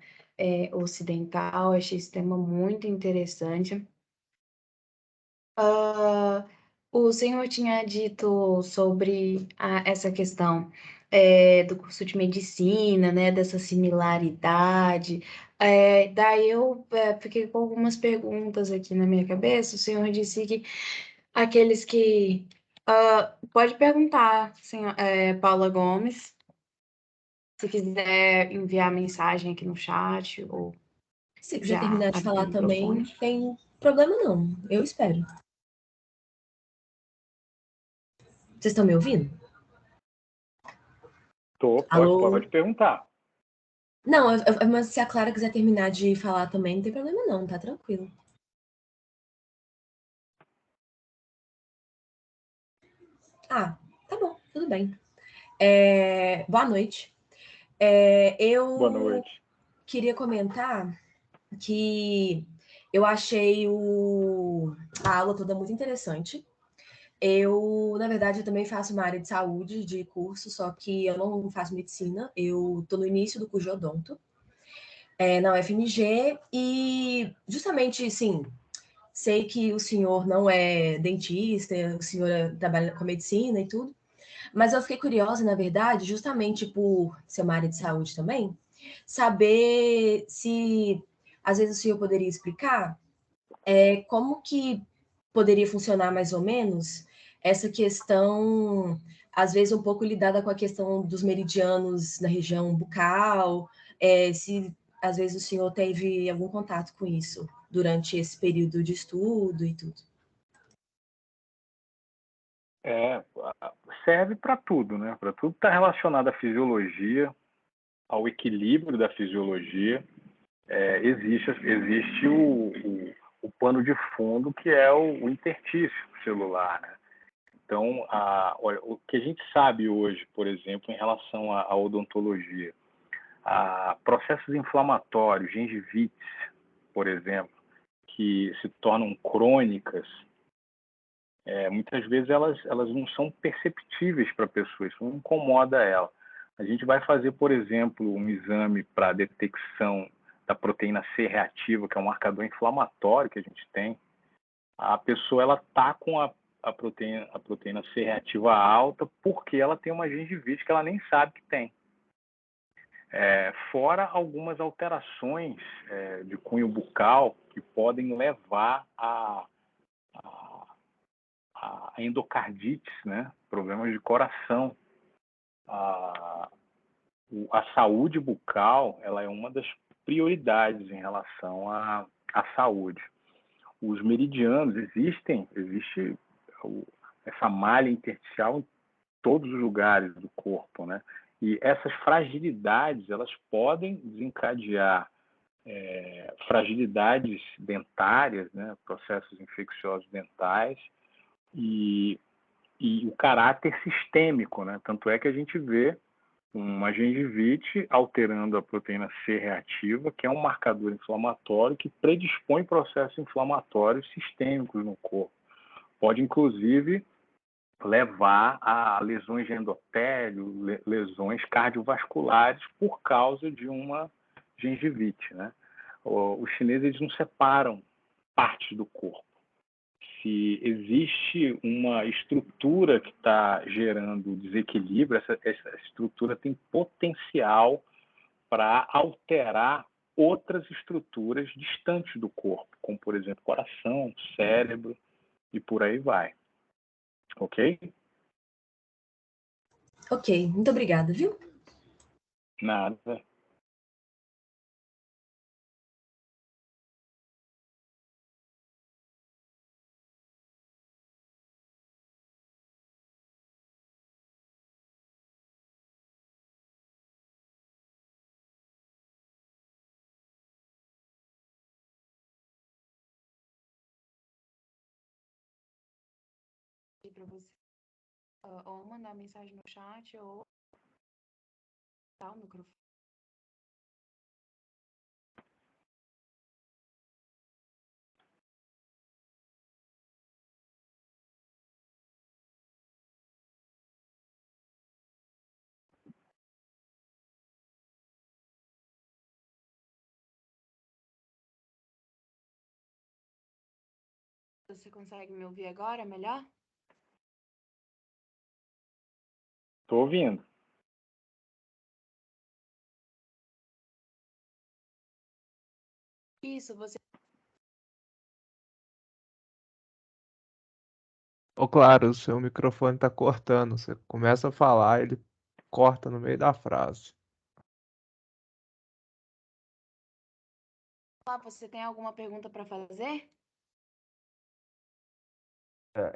ocidental. Achei esse tema muito interessante. O senhor tinha dito sobre essa questão do curso de medicina, né, dessa similaridade. Daí eu fiquei com algumas perguntas aqui na minha cabeça. O senhor disse que aqueles que... pode perguntar, senhor, Paula Gomes, se quiser enviar mensagem aqui no chat ou
Se quiser
já
terminar de
abrir o
falar também,
microfone.
não tem problema não. Eu espero. Vocês estão me ouvindo?
Tô,
Alô?
pode perguntar.
Não, mas se a Clara quiser terminar de falar também, não tem problema não, tá tranquilo. Ah, tá bom, tudo bem. Boa noite. Eu
Boa noite.
queria comentar que Eu achei a aula toda muito interessante. Eu, na verdade, eu também faço uma área de saúde, de curso, só que eu não faço medicina. Eu estou no início do curso de odonto, na UFMG, e justamente, sim, sei que o senhor não é dentista, o senhor trabalha com medicina e tudo, mas eu fiquei curiosa, na verdade, justamente por ser uma área de saúde também, saber se, às vezes, o senhor poderia explicar como que poderia funcionar mais ou menos essa questão, às vezes um pouco lidada com a questão dos meridianos na região bucal, se às vezes o senhor teve algum contato com isso durante esse período de estudo e tudo.
É, serve para tudo, né? Para tudo está relacionado à fisiologia, ao equilíbrio da fisiologia. Existe o pano de fundo que é o interstício celular, né? Então, olha, o que a gente sabe hoje, por exemplo, em relação à odontologia, a processos inflamatórios, gengivites, por exemplo, que se tornam crônicas, muitas vezes elas não são perceptíveis para a pessoa, isso não incomoda ela. A gente vai fazer, por exemplo, um exame para detecção da proteína C reativa, que é um marcador inflamatório que a gente tem. A pessoa ela tá com a proteína C reativa alta porque ela tem uma gengivite que ela nem sabe que tem. Fora algumas alterações de cunho bucal que podem levar a endocardites, né? Problemas de coração. A saúde bucal ela é uma das prioridades em relação à saúde. Os meridianos existe essa malha intersticial em todos os lugares do corpo, né? E essas fragilidades elas podem desencadear fragilidades dentárias, né? Processos infecciosos dentais e o caráter sistêmico, né? Tanto é que a gente vê uma gengivite alterando a proteína C reativa, que é um marcador inflamatório que predispõe processos inflamatórios sistêmicos no corpo. Pode, inclusive, levar a lesões de endotélio, lesões cardiovasculares por causa de uma gengivite, né? Os chineses eles não separam partes do corpo. Se existe uma estrutura que está gerando desequilíbrio, essa estrutura tem potencial para alterar outras estruturas distantes do corpo, como, por exemplo, coração, cérebro e por aí vai. Ok?
Ok, muito obrigada, viu?
Nada.
Para você ou mandar mensagem no chat ou tá o microfone. Você consegue me ouvir agora melhor?
Estou ouvindo.
Isso, você.
Ô, claro, o seu microfone tá cortando. Você começa a falar, ele corta no meio da frase.
Você tem alguma pergunta para fazer?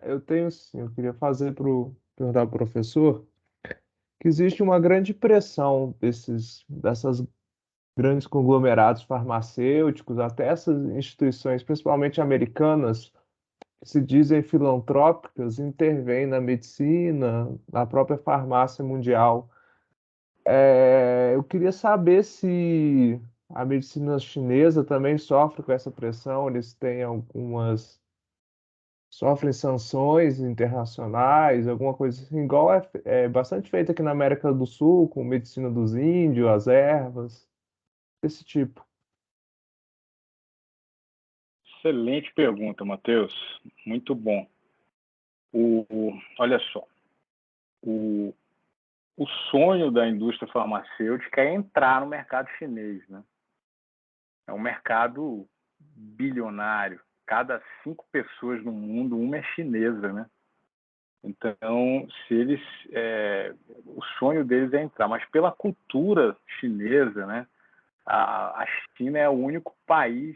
Eu tenho sim, eu queria perguntar pro professor que existe uma grande pressão dessas grandes conglomerados farmacêuticos, até essas instituições, principalmente americanas, que se dizem filantrópicas, intervêm na medicina, na própria farmácia mundial. Eu queria saber se a medicina chinesa também sofre com essa pressão, sofrem sanções internacionais, alguma coisa assim, igual é bastante feito aqui na América do Sul, com medicina dos índios, as ervas, desse tipo.
Excelente pergunta, Matheus. Muito bom. Olha só, o, o sonho da indústria farmacêutica é entrar no mercado chinês, né? É um mercado bilionário. Cada 5 pessoas no mundo, uma é chinesa, né? Então, se eles, o sonho deles é entrar, mas pela cultura chinesa, né? A China é o único país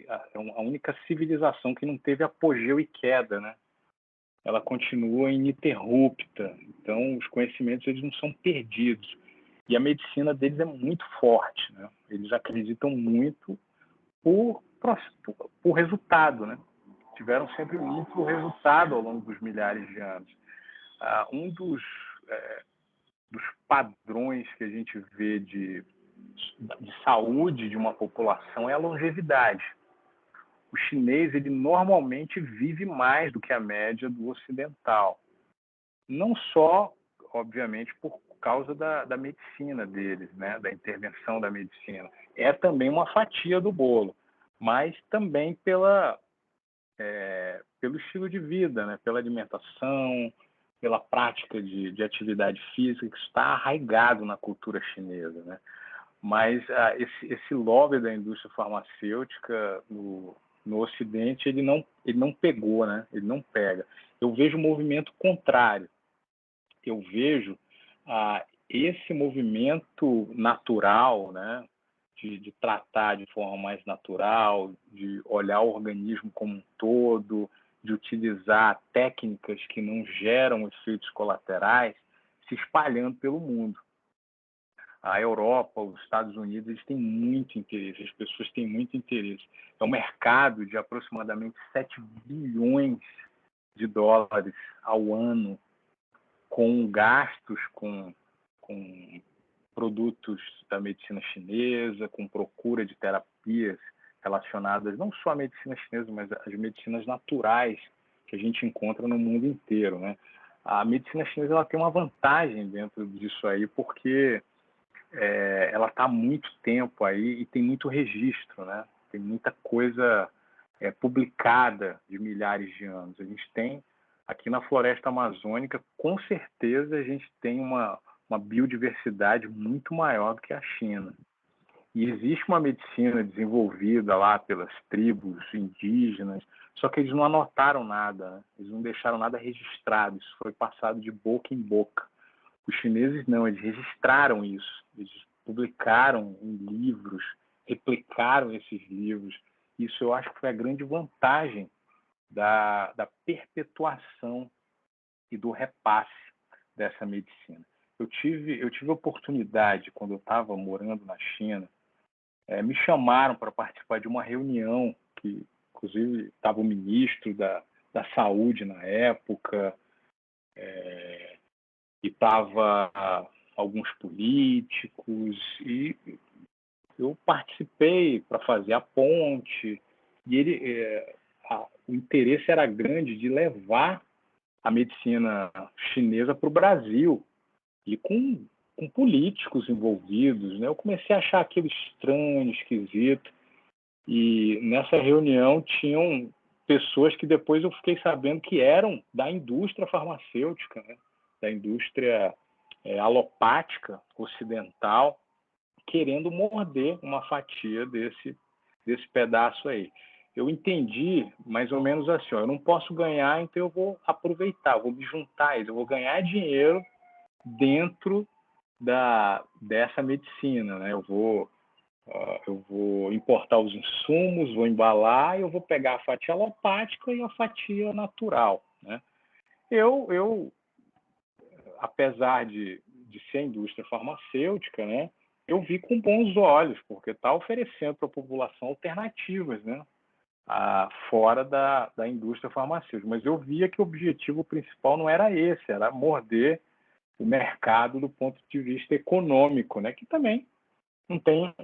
a única civilização que não teve apogeu e queda, né? Ela continua ininterrupta. Então, os conhecimentos eles não são perdidos. E a medicina deles é muito forte, né? Eles acreditam muito por resultado, né? Tiveram sempre muito resultado ao longo dos milhares de anos. Um dos padrões que a gente vê de saúde de uma população é a longevidade. O chinês ele normalmente vive mais do que a média do ocidental. Não só, obviamente, por causa da medicina deles, né? Da intervenção da medicina. É também uma fatia do bolo, mas também pelo estilo de vida, né? Pela alimentação, pela prática de atividade física, que está arraigado na cultura chinesa, né? Mas esse lobby da indústria farmacêutica no Ocidente, ele não pegou, né? Ele não pega. Eu vejo um movimento contrário. Eu vejo esse movimento natural, né? De tratar de forma mais natural, de olhar o organismo como um todo, de utilizar técnicas que não geram efeitos colaterais, se espalhando pelo mundo. A Europa, os Estados Unidos, eles têm muito interesse, as pessoas têm muito interesse. É um mercado de aproximadamente 7 bilhões de dólares ao ano, com gastos com produtos da medicina chinesa, com procura de terapias relacionadas não só à medicina chinesa, mas às medicinas naturais que a gente encontra no mundo inteiro, né? A medicina chinesa ela tem uma vantagem dentro disso aí, porque ela está há muito tempo aí e tem muito registro, né? Tem muita coisa publicada de milhares de anos. A gente tem aqui na floresta amazônica, com certeza a gente tem uma biodiversidade muito maior do que a China. E existe uma medicina desenvolvida lá pelas tribos indígenas, só que eles não anotaram nada, né? Eles não deixaram nada registrado, isso foi passado de boca em boca. Os chineses não, eles registraram isso, eles publicaram em livros, replicaram esses livros. Isso eu acho que foi a grande vantagem da perpetuação e do repasse dessa medicina. Eu tive a oportunidade, quando eu estava morando na China, me chamaram para participar de uma reunião que, inclusive, estava o ministro da Saúde na época, e estava alguns políticos, e eu participei para fazer a ponte, e o interesse era grande de levar a medicina chinesa para o Brasil, e com políticos envolvidos, né? Eu comecei a achar aquilo estranho, esquisito, e nessa reunião tinham pessoas que depois eu fiquei sabendo que eram da indústria farmacêutica, né? Da indústria alopática ocidental, querendo morder uma fatia desse pedaço aí. Eu entendi mais ou menos assim, ó, eu não posso ganhar, então eu vou aproveitar, vou me juntar a eles, eu vou ganhar dinheiro dentro dessa medicina, né? Eu vou importar os insumos, vou embalar, e eu vou pegar a fatia alopática e a fatia natural, né? Eu apesar de ser a indústria farmacêutica, né, eu vi com bons olhos, porque está oferecendo para a população alternativas, né, fora da indústria farmacêutica. Mas eu via que o objetivo principal não era esse, era morder o mercado do ponto de vista econômico, né, que também não tem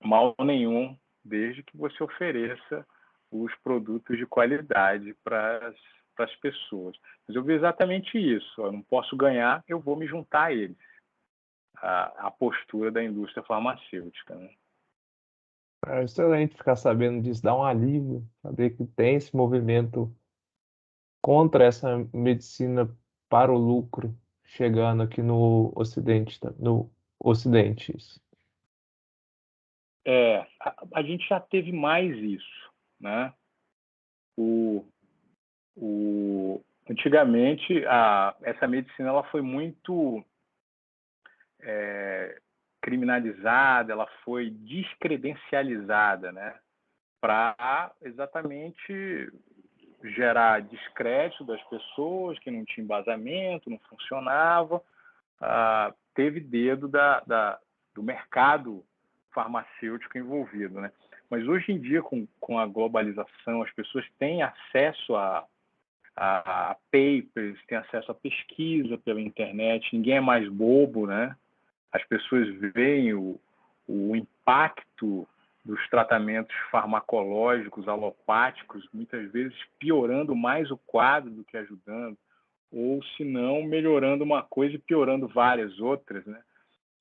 mal nenhum, desde que você ofereça os produtos de qualidade para as pessoas. Mas eu vi exatamente isso. Eu não posso ganhar, eu vou me juntar a eles. A postura da indústria farmacêutica, né?
É excelente ficar sabendo disso, dá um alívio, saber que tem esse movimento contra essa medicina para o lucro chegando aqui no Ocidente, no Ocidente. Isso.
A gente já teve mais isso, né? Antigamente, essa medicina ela foi muito criminalizada, ela foi descredencializada, né? Para exatamente gerar descrédito das pessoas, que não tinha embasamento, não funcionava. Teve dedo do mercado farmacêutico envolvido, né? Mas hoje em dia, com a globalização, as pessoas têm acesso a papers, têm acesso a pesquisa pela internet, ninguém é mais bobo, né? As pessoas veem o impacto dos tratamentos farmacológicos, alopáticos, muitas vezes piorando mais o quadro do que ajudando, ou se não, melhorando uma coisa e piorando várias outras, né?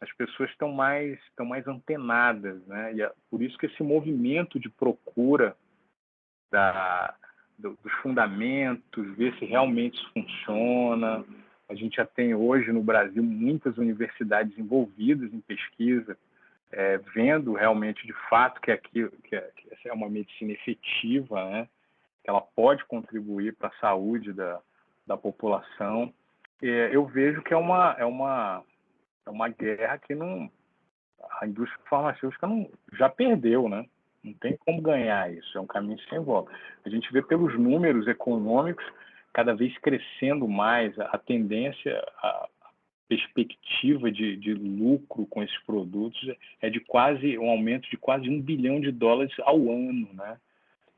As pessoas estão mais antenadas, né? E é por isso que esse movimento de procura dos fundamentos, ver se realmente isso funciona. A gente já tem hoje no Brasil muitas universidades envolvidas em pesquisa, vendo realmente de fato que essa é uma medicina efetiva, né? Que ela pode contribuir para a saúde da população. Eu vejo que é uma guerra que a indústria farmacêutica já perdeu, né? Não tem como ganhar isso, é um caminho sem volta. A gente vê pelos números econômicos cada vez crescendo mais a tendência, a perspectiva de lucro com esses produtos é de quase um aumento de quase $1 bilhão ao ano, né?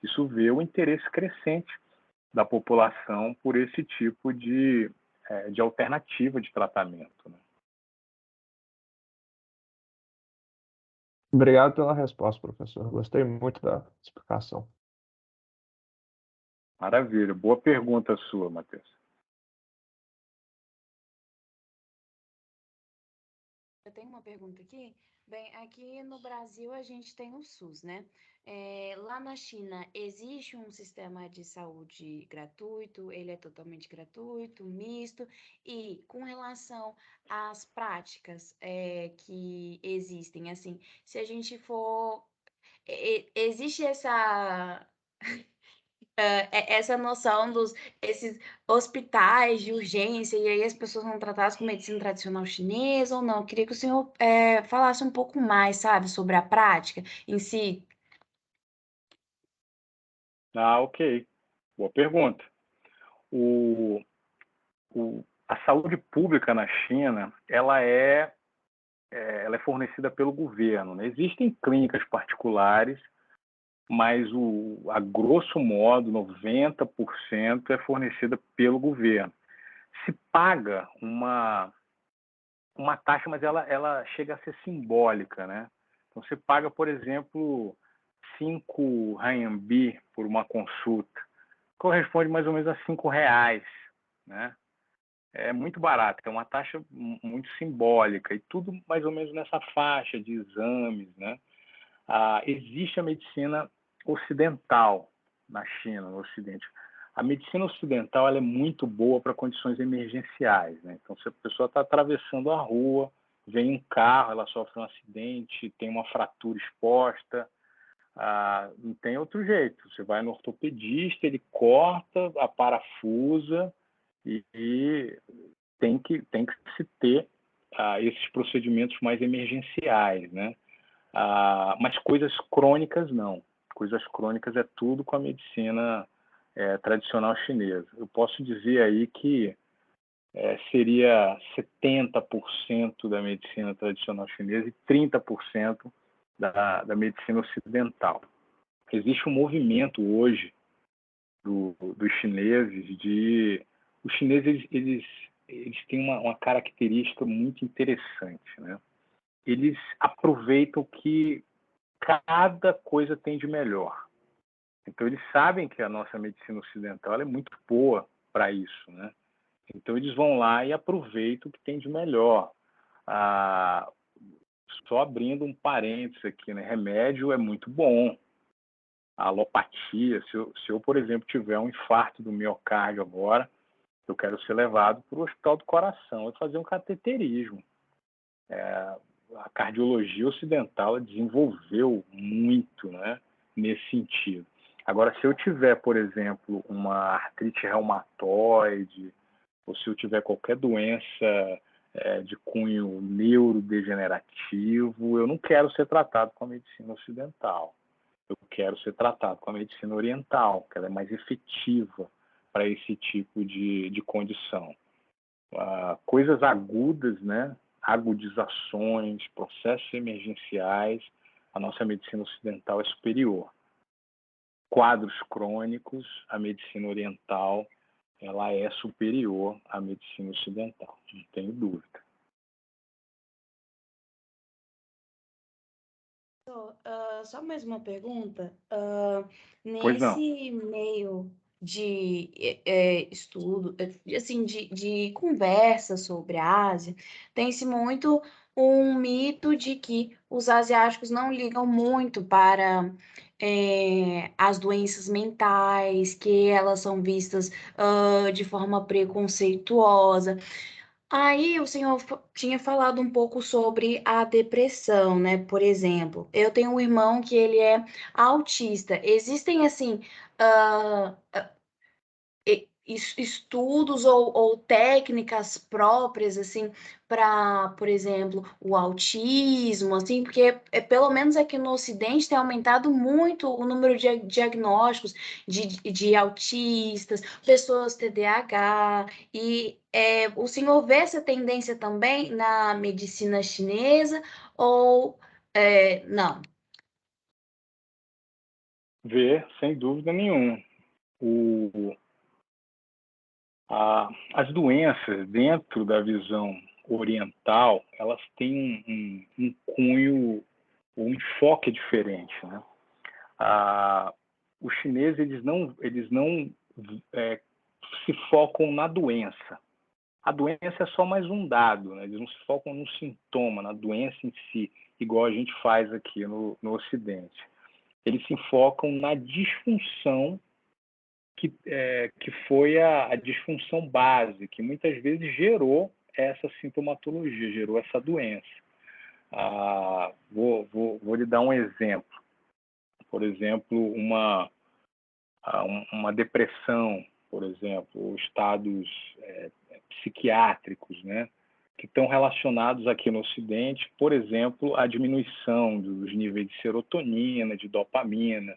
Isso vê o interesse crescente da população por esse tipo de alternativa de tratamento, né?
Obrigado pela resposta, professor. Gostei muito da explicação.
Maravilha. Boa pergunta sua, Matheus.
Eu tenho uma pergunta aqui. Bem, aqui no Brasil a gente tem o SUS, né? Lá na China existe um sistema de saúde gratuito, ele é totalmente gratuito, misto, e com relação às práticas que existem, assim, se a gente for. Existe essa noção esses hospitais de urgência, e aí as pessoas são tratadas com medicina tradicional chinesa ou não? Eu queria que o senhor falasse um pouco mais, sabe, sobre a prática em si.
Ok. Boa pergunta. A saúde pública na China, ela é fornecida pelo governo, né? Existem clínicas particulares, mas a grosso modo, 90% é fornecida pelo governo. Se paga uma taxa, mas ela chega a ser simbólica, né? Então, você paga, por exemplo, 5 RMB por uma consulta. Corresponde mais ou menos a R$ 5, né? É muito barato, é uma taxa muito simbólica, e tudo mais ou menos nessa faixa de exames, né? Existe a medicina ocidental na China, no Ocidente. A medicina ocidental ela é muito boa para condições emergenciais, né? Então, se a pessoa está atravessando a rua, vem um carro, ela sofre um acidente, tem uma fratura exposta, não tem outro jeito. Você vai no ortopedista, ele corta, a parafusa e tem que se ter esses procedimentos mais emergenciais, né? Mas coisas crônicas não. Coisas crônicas é tudo com a medicina tradicional chinesa. Eu posso dizer aí que seria 70% da medicina tradicional chinesa e 30% da medicina ocidental. Existe um movimento hoje dos chineses os chineses eles têm uma característica muito interessante, né? Eles aproveitam que cada coisa tem de melhor. Então, eles sabem que a nossa medicina ocidental é muito boa para isso, né? Então, eles vão lá e aproveitam o que tem de melhor. Só abrindo um parênteses aqui, né? Remédio é muito bom. A alopatia, se eu, por exemplo, tiver um infarto do miocárdio agora, eu quero ser levado para o hospital do coração e fazer um cateterismo. A cardiologia ocidental desenvolveu muito, né, nesse sentido. Agora, se eu tiver, por exemplo, uma artrite reumatoide, ou se eu tiver qualquer doença de cunho neurodegenerativo, eu não quero ser tratado com a medicina ocidental. Eu quero ser tratado com a medicina oriental, que ela é mais efetiva para esse tipo de condição. Coisas agudas, né? Agudizações, processos emergenciais, a nossa medicina ocidental é superior. Quadros crônicos, a medicina oriental ela é superior à medicina ocidental, não tenho dúvida.
Só mais uma pergunta.
Pois não.
Nesse meio de estudo, assim, de conversa sobre a Ásia, tem-se muito um mito de que os asiáticos não ligam muito para as doenças mentais, que elas são vistas de forma preconceituosa. Aí o senhor tinha falado um pouco sobre a depressão, né? Por exemplo, eu tenho um irmão que ele é autista. Existem, assim, ah, estudos ou técnicas próprias, assim, para, por exemplo, o autismo, assim, porque pelo menos aqui no Ocidente tem aumentado muito o número de diagnósticos de autistas, pessoas TDAH, e o senhor vê essa tendência também na medicina chinesa ou não?
Vê, sem dúvida nenhuma. As doenças dentro da visão oriental, elas têm um cunho, um enfoque diferente, né? Os chineses eles não se focam na doença. A doença é só mais um dado, né? Eles não se focam no sintoma, na doença em si, igual a gente faz aqui no Ocidente. Eles se focam na disfunção que foi a disfunção base, que muitas vezes gerou essa sintomatologia, gerou essa doença. Vou lhe dar um exemplo. Por exemplo, uma depressão, por exemplo, estados psiquiátricos, né, que estão relacionados aqui no Ocidente, por exemplo, à diminuição dos níveis de serotonina, de dopamina.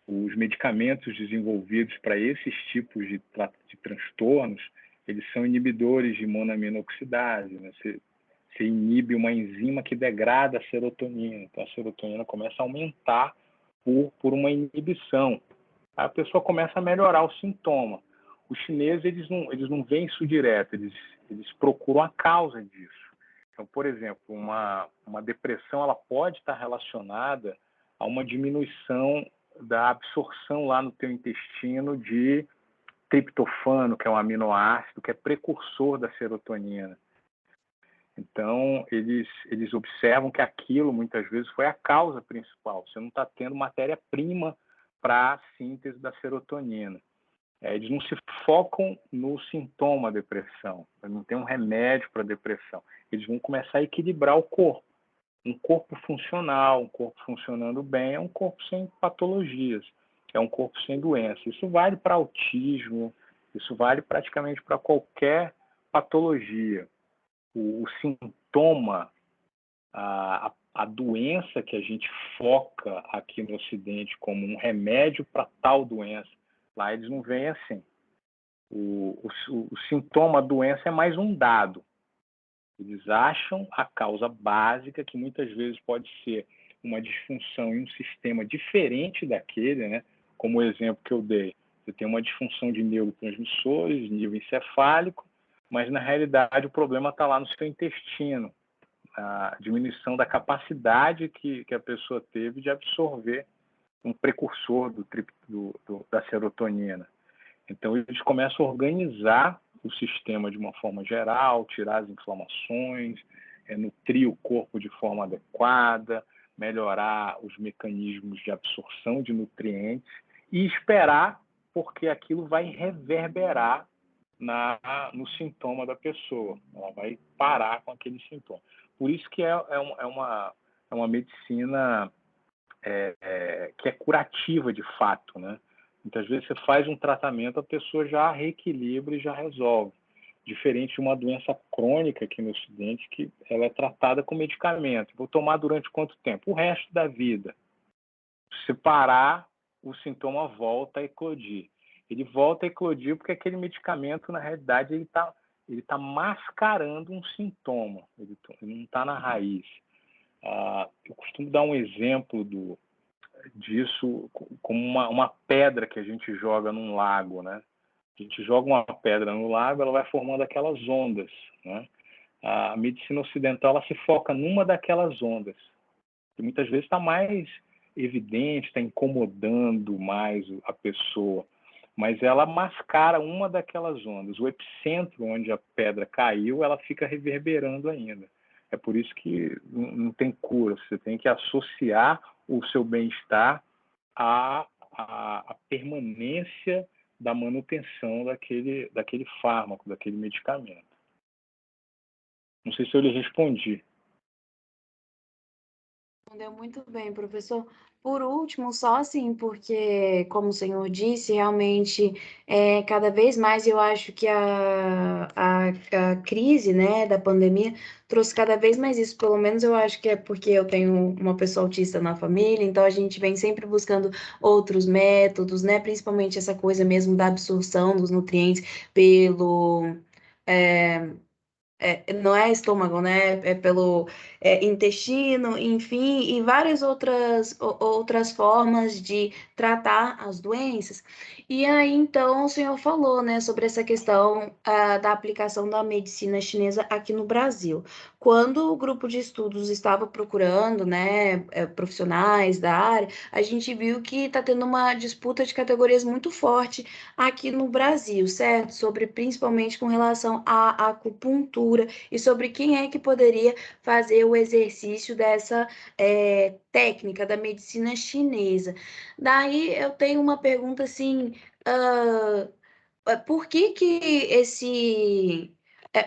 Os medicamentos desenvolvidos para esses tipos de transtornos, eles são inibidores de monoaminoxidase, né? Você inibe uma enzima que degrada a serotonina. Então, a serotonina começa a aumentar por uma inibição. A pessoa começa a melhorar o sintoma. Os chineses eles não veem isso direto, eles procuram a causa disso. Então, por exemplo, uma depressão ela pode estar relacionada a uma diminuição da absorção lá no teu intestino de triptofano, que é um aminoácido que é precursor da serotonina. Então, eles observam que aquilo, muitas vezes, foi a causa principal. Você não está tendo matéria-prima para a síntese da serotonina. Eles não se focam no sintoma da depressão. Não tem um remédio para a depressão. Eles vão começar a equilibrar o corpo. Um corpo funcional, um corpo funcionando bem, é um corpo sem patologias, é um corpo sem doença. Isso vale para autismo, isso vale praticamente para qualquer patologia. O sintoma, a doença que a gente foca aqui no Ocidente como um remédio para tal doença, lá eles não veem assim. O sintoma, a doença é mais um dado. Eles acham a causa básica, que muitas vezes pode ser uma disfunção em um sistema diferente daquele, né? Como o exemplo que eu dei. Você tem uma disfunção de neurotransmissores, nível encefálico, mas na realidade o problema está lá no seu intestino. a diminuição da capacidade que a pessoa teve de absorver um precursor da serotonina. Então, eles começam a organizar o sistema de uma forma geral, tirar as inflamações, nutrir o corpo de forma adequada, melhorar os mecanismos de absorção de nutrientes e esperar, porque aquilo vai reverberar no sintoma da pessoa. Ela vai parar com aquele sintoma. Por isso que é uma medicina que é curativa de fato, né? Muitas vezes você faz um tratamento, a pessoa já reequilibra e já resolve. Diferente de uma doença crônica aqui no Ocidente, que ela é tratada com medicamento. Vou tomar durante quanto tempo? O resto da vida. Se parar, o sintoma volta a eclodir. Ele volta a eclodir porque aquele medicamento, na realidade, ele tá mascarando um sintoma. Ele não está na raiz. Eu costumo dar um exemplo disso como uma pedra que a gente joga num lago, né? A gente joga uma pedra no lago, ela vai formando aquelas ondas, né? A medicina ocidental ela se foca numa daquelas ondas, que muitas vezes está mais evidente, está incomodando mais a pessoa, mas ela mascara uma daquelas ondas. O epicentro onde a pedra caiu, ela fica reverberando ainda. É por isso que não tem cura. Você tem que associar o seu bem-estar à permanência da manutenção daquele fármaco, daquele medicamento. Não sei se eu lhe respondi.
Respondeu muito bem, professor. Por último, só assim, porque, como o senhor disse, realmente, cada vez mais eu acho que a crise, né, da pandemia trouxe cada vez mais isso. Pelo menos eu acho que é porque eu tenho uma pessoa autista na família, então a gente vem sempre buscando outros métodos, né, principalmente essa coisa mesmo da absorção dos nutrientes pelo. é, não é estômago, né? É pelo intestino, enfim, e várias outras formas de tratar as doenças. E aí, então, o senhor falou, né, sobre essa questão da aplicação da medicina chinesa aqui no Brasil. Quando o grupo de estudos estava procurando, né, profissionais da área, a gente viu que está tendo uma disputa de categorias muito forte aqui no Brasil, certo? Sobre principalmente com relação à acupuntura e sobre quem é que poderia fazer o exercício dessa técnica da medicina chinesa. Daí eu tenho uma pergunta assim, por que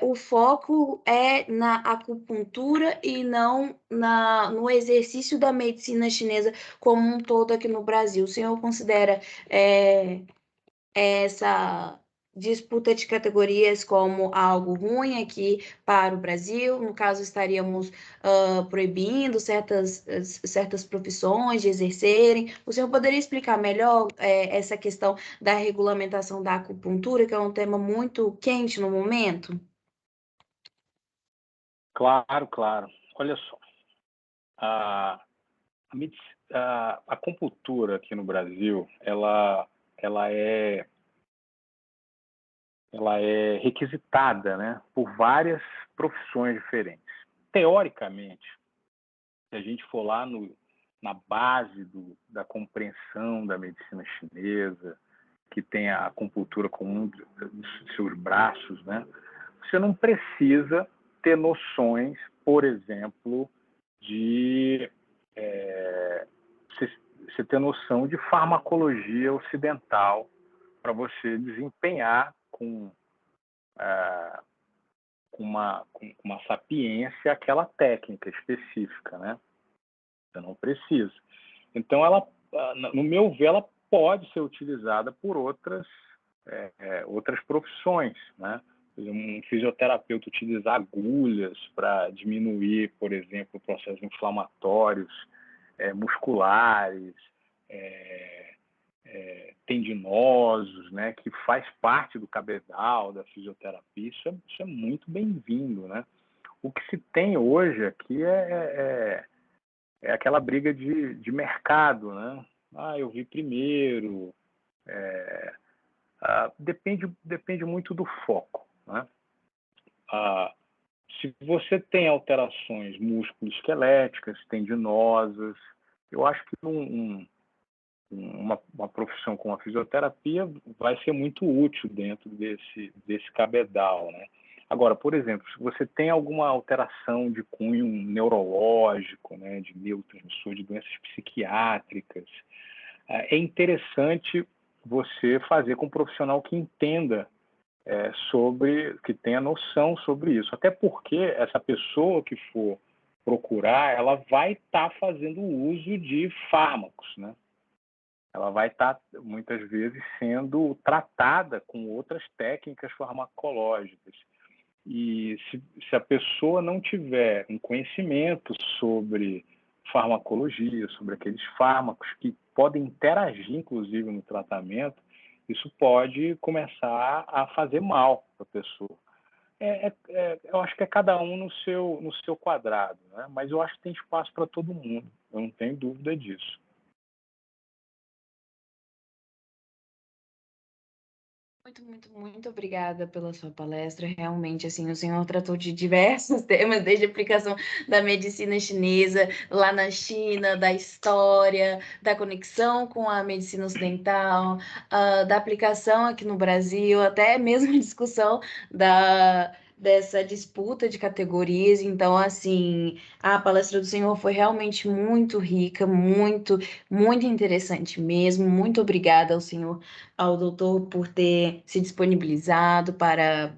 o foco é na acupuntura e não no exercício da medicina chinesa como um todo aqui no Brasil? O senhor considera é, essa disputa de categorias como algo ruim aqui para o Brasil? No caso, estaríamos proibindo certas profissões de exercerem. O senhor poderia explicar melhor essa questão da regulamentação da acupuntura, que é um tema muito quente no momento?
Claro, claro. Olha só, a, a acupuntura aqui no Brasil, ela é requisitada, né, por várias profissões diferentes. Teoricamente, se a gente for lá na base da compreensão da medicina chinesa, que tem a acupuntura como um dos seus braços, né, você não precisa ter noções, por exemplo, de você ter noção de farmacologia ocidental para você desempenhar com uma sapiência aquela técnica específica, né? Você não precisa. Então, no meu ver, ela pode ser utilizada por outras profissões, né? Um fisioterapeuta utilizar agulhas para diminuir, por exemplo, processos inflamatórios musculares, tendinosos, né, que faz parte do cabedal, da fisioterapia, isso é muito bem-vindo, né? O que se tem hoje aqui é aquela briga de mercado, né? Eu vi primeiro, depende muito do foco, né? Se você tem alterações músculo-esqueléticas, tendinosas, eu acho que uma profissão como a fisioterapia vai ser muito útil dentro desse cabedal, né? Agora, por exemplo, se você tem alguma alteração de cunho neurológico, né, de neurotransmissor, de doenças psiquiátricas, é interessante você fazer com um profissional que entenda que tenha noção sobre isso. Até porque essa pessoa que for procurar, ela vai estar fazendo uso de fármacos, né? Ela vai estar, muitas vezes, sendo tratada com outras técnicas farmacológicas. E se a pessoa não tiver um conhecimento sobre farmacologia, sobre aqueles fármacos que podem interagir, inclusive, no tratamento, isso pode começar a fazer mal para a pessoa. Eu acho que é cada um no seu quadrado, né? Mas eu acho que tem espaço para todo mundo, eu não tenho dúvida disso.
Muito obrigada pela sua palestra. Realmente, assim, o senhor tratou de diversos temas, desde a aplicação da medicina chinesa lá na China, da história, da conexão com a medicina ocidental, da aplicação aqui no Brasil, até mesmo a discussão dessa disputa de categorias. Então, assim, a palestra do senhor foi realmente muito rica, muito interessante mesmo. Muito obrigada ao doutor por ter se disponibilizado para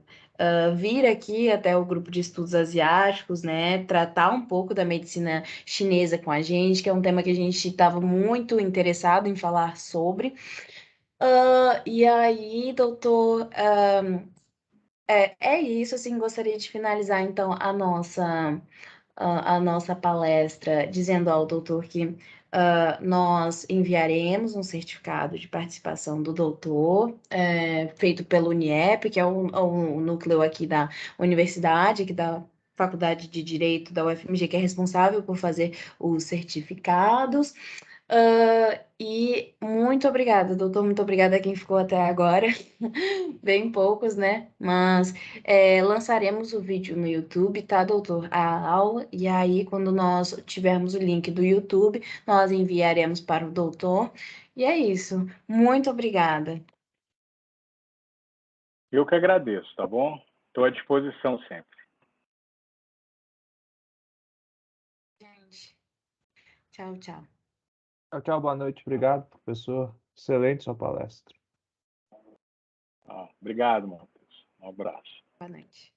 vir aqui até o grupo de estudos asiáticos, né, tratar um pouco da medicina chinesa com a gente, que é um tema que a gente estava muito interessado em falar sobre. E aí, doutor, é isso, assim, gostaria de finalizar, então, a nossa palestra, dizendo ao doutor que nós enviaremos um certificado de participação do doutor, feito pelo UNIEP, que é o núcleo aqui da universidade, aqui da Faculdade de Direito da UFMG, que é responsável por fazer os certificados. E muito obrigada, doutor, muito obrigada a quem ficou até agora. Bem poucos, né? Mas lançaremos o vídeo no YouTube, tá, doutor? A aula. E aí, quando nós tivermos o link do YouTube, nós enviaremos para o doutor. E é isso. Muito obrigada.
Eu que agradeço, tá bom? Estou à disposição sempre.
Gente, tchau, tchau.
Tchau, boa noite. Obrigado, professor. Excelente sua palestra.
Obrigado, Matheus. Um abraço.
Boa noite.